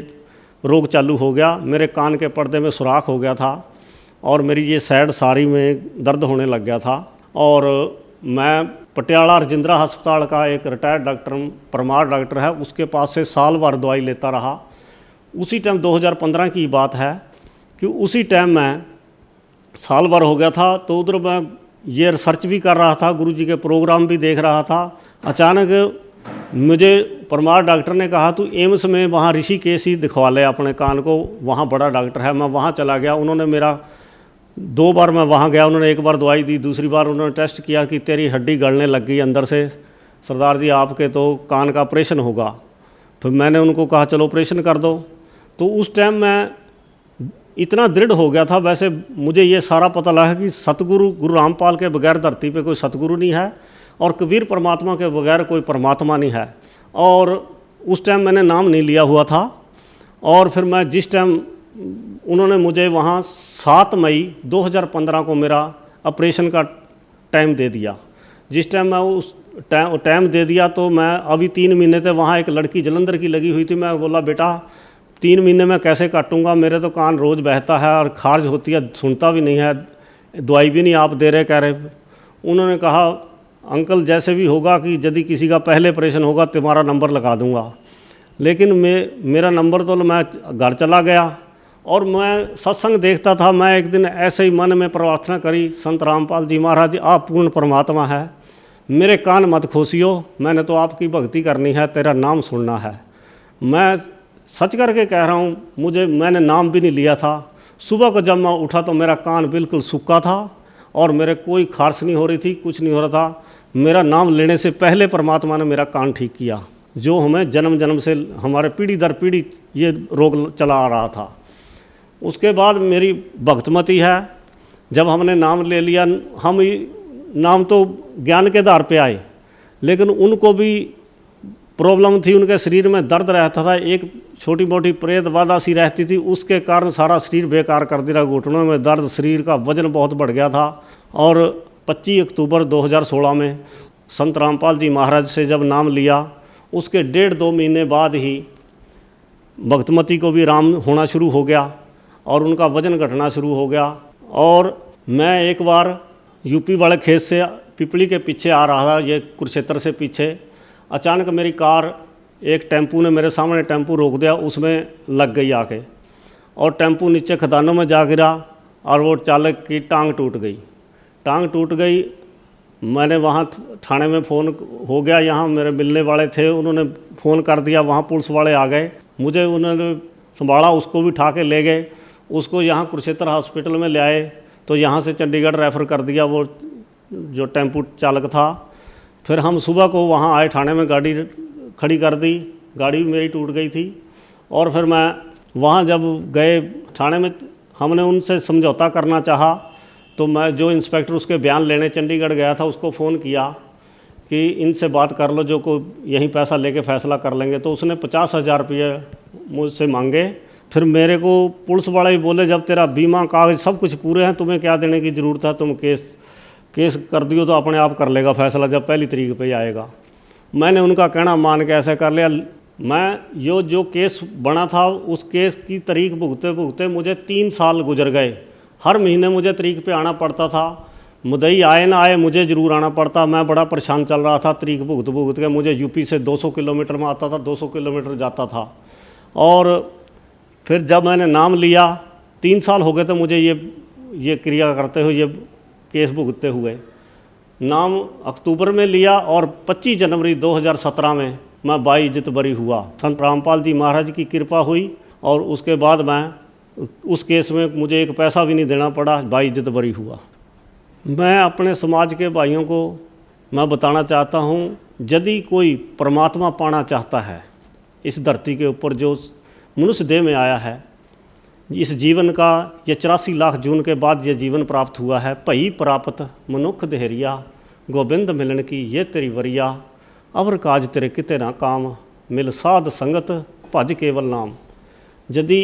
रोग चालू हो गया। मेरे कान के पर्दे में सुराख हो गया था और मेरी ये साइड सारी में दर्द होने लग गया था। और मैं पटियाला राजेंद्रा अस्पताल का एक रिटायर्ड डॉक्टर, परमार डॉक्टर है, उसके पास से साल भर दवाई लेता रहा। उसी टाइम 2015 की बात है कि उसी टाइम मैं साल भर हो गया था, तो उधर मैं ये रिसर्च भी कर रहा था, गुरुजी के प्रोग्राम भी देख रहा था। अचानक मुझे परमार डॉक्टर ने कहा तू एम्स में वहाँ ऋषिकेश ही दिखवा ले अपने कान को, वहाँ बड़ा डॉक्टर है। मैं वहाँ चला गया। उन्होंने मेरा 2 बार मैं वहाँ गया, उन्होंने 1 बार दवाई दी, दूसरी बार उन्होंने टेस्ट किया कि तेरी हड्डी गलने लग गई अंदर से, सरदार जी आपके तो कान का ऑपरेशन होगा। फिर मैंने उनको कहा चलो ऑपरेशन कर दो। तो उस टाइम मैं इतना दृढ़ हो गया था। वैसे मुझे ये सारा पता लगा कि सतगुरु गुरु रामपाल के बगैर धरती पे कोई सतगुरु नहीं है और कबीर परमात्मा के बगैर कोई परमात्मा नहीं है। और उस टाइम मैंने नाम नहीं लिया हुआ था। और फिर मैं जिस टाइम उन्होंने मुझे वहाँ 7 मई 2015 को मेरा ऑपरेशन का टाइम दे दिया। जिस टाइम मैं उस टाइम दे दिया तो मैं अभी 3 महीने थे वहाँ, एक लड़की जलंधर की लगी हुई थी। मैं बोला बेटा 3 महीने में कैसे काटूंगा, मेरे तो कान रोज़ बहता है और खारिज होती है, सुनता भी नहीं है, दवाई भी नहीं आप दे रहे, कह रहे। उन्होंने कहा अंकल जैसे भी होगा कि यदि किसी का पहले ऑपरेशन होगा तुम्हारा नंबर लगा दूंगा। लेकिन मेरा नंबर तो मैं घर चला गया और मैं सत्संग देखता था। मैं एक दिन ऐसे ही मन में प्रार्थना करी, संत रामपाल जी महाराज आप पूर्ण परमात्मा है, मेरे कान मत खोसियो, मैंने तो आपकी भक्ति करनी है, तेरा नाम सुनना है। मैं सच करके कह रहा हूँ, मैंने नाम भी नहीं लिया था। सुबह को जब मैं उठा तो मेरा कान बिल्कुल सूखा था और मेरे कोई खारिश नहीं हो रही थी, कुछ नहीं हो रहा था। मेरा नाम लेने से पहले परमात्मा ने मेरा कान ठीक किया जो हमें जन्म जन्म से हमारे पीढ़ी दर पीढ़ी ये रोग चला आ रहा था। उसके बाद मेरी भक्तमती है, जब हमने नाम ले लिया, हम नाम तो ज्ञान के आधार पे आए, लेकिन उनको भी प्रॉब्लम थी, उनके शरीर में दर्द रहता था, एक छोटी मोटी प्रेत बाधा सी रहती थी, उसके कारण सारा शरीर बेकार कर दिया, घुटनों में दर्द, शरीर का वजन बहुत बढ़ गया था। और 25 अक्टूबर 2016 में संत रामपाल जी महाराज से जब नाम लिया, उसके 1.5-2 महीने बाद ही भक्तमती को भी आराम होना शुरू हो गया और उनका वजन घटना शुरू हो गया। और मैं एक बार यूपी वाले खेत से पिपली के पीछे आ रहा था, ये कुरुक्षेत्र से पीछे, अचानक मेरी कार, एक टेम्पू ने मेरे सामने टेम्पू रोक दिया, उसमें लग गई आके, और टेम्पू नीचे खदानों में जा गिरा और वो चालक की टांग टूट गई। टांग टूट गई, मैंने वहाँ थाने में फ़ोन हो गया, यहाँ मेरे मिलने वाले थे, उन्होंने फ़ोन कर दिया, वहाँ पुलिस वाले आ गए, मुझे उन्होंने संभाला, उसको भी उठा के ले गए, उसको यहाँ कुरुक्षेत्र हॉस्पिटल में ले आए, तो यहाँ से चंडीगढ़ रेफ़र कर दिया वो जो टेम्पू चालक था। फिर हम सुबह को वहाँ आए, थाने में गाड़ी खड़ी कर दी, गाड़ी मेरी टूट गई थी। और फिर मैं वहाँ जब गए थाने में, हमने उनसे समझौता करना चाहा, तो मैं जो इंस्पेक्टर उसके बयान लेने चंडीगढ़ गया था, उसको फ़ोन किया कि इनसे बात कर लो, जो को यहीं पैसा लेके फ़ैसला कर लेंगे। तो उसने 50,000 रुपये मुझसे मांगे। फिर मेरे को पुलिस वाले ही बोले, जब तेरा बीमा कागज सब कुछ पूरे हैं, तुम्हें क्या देने की ज़रूरत है, तुम केस कर दियो तो अपने आप कर लेगा फैसला, जब पहली तारीख पे आएगा। मैंने उनका कहना मान के ऐसे कर लिया। मैं जो केस बना था, उस केस की तारीख भुगते भुगते मुझे 3 साल गुजर गए। हर महीने मुझे तारीख पे आना पड़ता था, मुदई आए ना आए मुझे ज़रूर आना पड़ता। मैं बड़ा परेशान चल रहा था, तारीख भुगत भुगत के मुझे यूपी से 200 किलोमीटर में आता था, 200 किलोमीटर जाता था। और फिर जब मैंने नाम लिया, 3 साल हो गए थे मुझे ये क्रिया करते हुए, ये केस भुगतते हुए। नाम अक्टूबर में लिया और 25 जनवरी 2017 में मैं बाइज्जत बरी हुआ। संत रामपाल जी महाराज की कृपा हुई और उसके बाद मैं उस केस में मुझे एक पैसा भी नहीं देना पड़ा, बाइज्जत बरी हुआ। मैं अपने समाज के भाइयों को मैं बताना चाहता हूँ, यदि कोई परमात्मा पाना चाहता है इस धरती के ऊपर, जो मनुष्य देह में आया है, इस जीवन का ये 84 लाख जून के बाद ये जीवन प्राप्त हुआ है। भई प्राप्त मनुख देहरिया, गोबिंद मिलन की ये तेरी वरिया, अवर काज तेरे किते ना काम, मिल साध संगत भज केवल नाम। यदि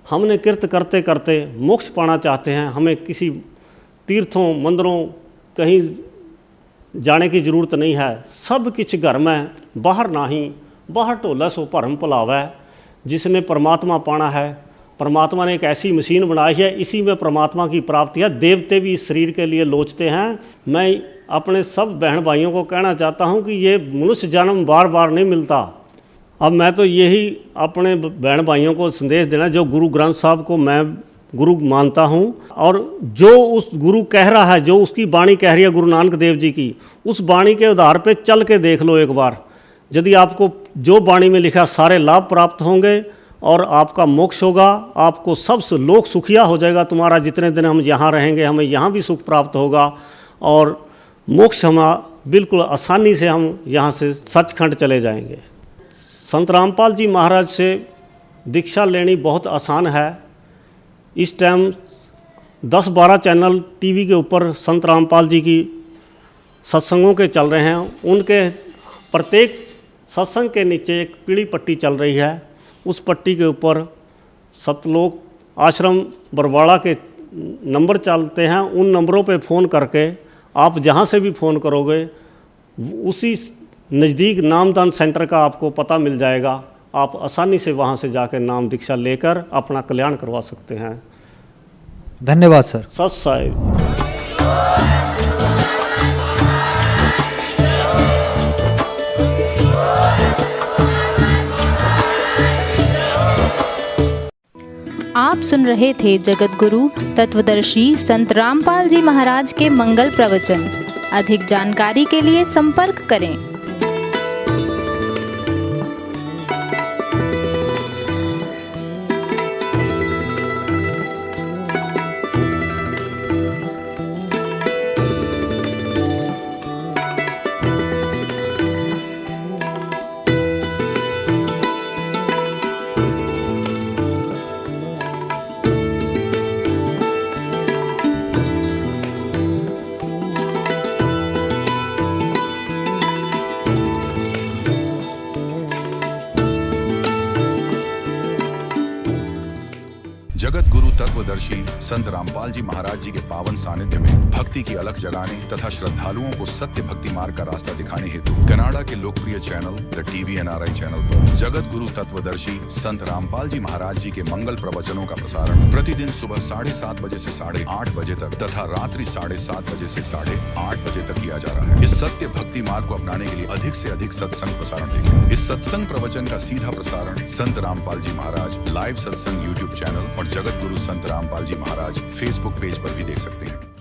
हमने कृत करते करते मोक्ष पाना चाहते हैं, हमें किसी तीर्थों मंदिरों कहीं जाने की ज़रूरत नहीं है। सब किछ घर में बाहर नाही, बाहर ढोला सो भरम भुलावै। जिसने परमात्मा पाना है, परमात्मा ने एक ऐसी मशीन बनाई है, इसी में परमात्मा की प्राप्ति है। देवते भी इस शरीर के लिए लोचते हैं। मैं अपने सब बहन भाइयों को कहना चाहता हूं कि ये मनुष्य जन्म बार बार नहीं मिलता। अब मैं तो यही अपने बहन भाइयों को संदेश देना, जो गुरु ग्रंथ साहब को मैं गुरु मानता हूं, और जो उस गुरु कह रहा है, जो उसकी वाणी कह रही है गुरु नानक देव जी की, उस वाणी के आधार पे चल के देख लो एक बार। यदि आपको जो वाणी में लिखा सारे लाभ प्राप्त होंगे और आपका मोक्ष होगा, आपको सबसे लोक सुखिया हो जाएगा। तुम्हारा जितने दिन हम यहाँ रहेंगे, हमें यहाँ भी सुख प्राप्त होगा और मोक्ष हम बिल्कुल आसानी से हम यहाँ से सचखंड चले जाएंगे। संत रामपाल जी महाराज से दीक्षा लेनी बहुत आसान है। इस टाइम 10-12 चैनल टीवी के ऊपर संत रामपाल जी की सत्संगों के चल रहे हैं। उनके प्रत्येक सत्संग के नीचे एक पीली पट्टी चल रही है। उस पट्टी के ऊपर सतलोक आश्रम बरवाड़ा के नंबर चलते हैं। उन नंबरों पे फ़ोन करके आप जहाँ से भी फ़ोन करोगे, उसी नज़दीक नामदान सेंटर का आपको पता मिल जाएगा। आप आसानी से वहाँ से जाकर नाम दीक्षा लेकर अपना कल्याण करवा सकते हैं। धन्यवाद सर। सत साहिब। आप सुन रहे थे जगत गुरु तत्वदर्शी संत रामपाल जी महाराज के मंगल प्रवचन। अधिक जानकारी के लिए संपर्क करें। तत्वदर्शी संत रामपाल जी महाराज जी के पावन सानिध्य में भक्ति की अलख जगाने तथा श्रद्धालुओं को सत्य भक्ति मार्ग का रास्ता दिखाने हेतु कनाडा के लोकप्रिय channel the TV NRI channel पर जगत गुरु तत्वदर्शी संत रामपाल जी महाराज जी के मंगल प्रवचनों का प्रसारण प्रतिदिन सुबह 7:30 बजे से 8:30 बजे तक तथा रात्रि 7:30 बजे से 8:30 बजे तक किया जा रहा है। इस सत्य भक्ति मार्ग को अपनाने के लिए अधिक से अधिक सत्संग प्रसारण देखें। इस सत्संग प्रवचन का सीधा प्रसारण संत रामपाल जी महाराज लाइव सत्संग YouTube चैनल और जगत गुरु संत रामपाल जी महाराज Facebook पेज पर भी देख सकते हैं।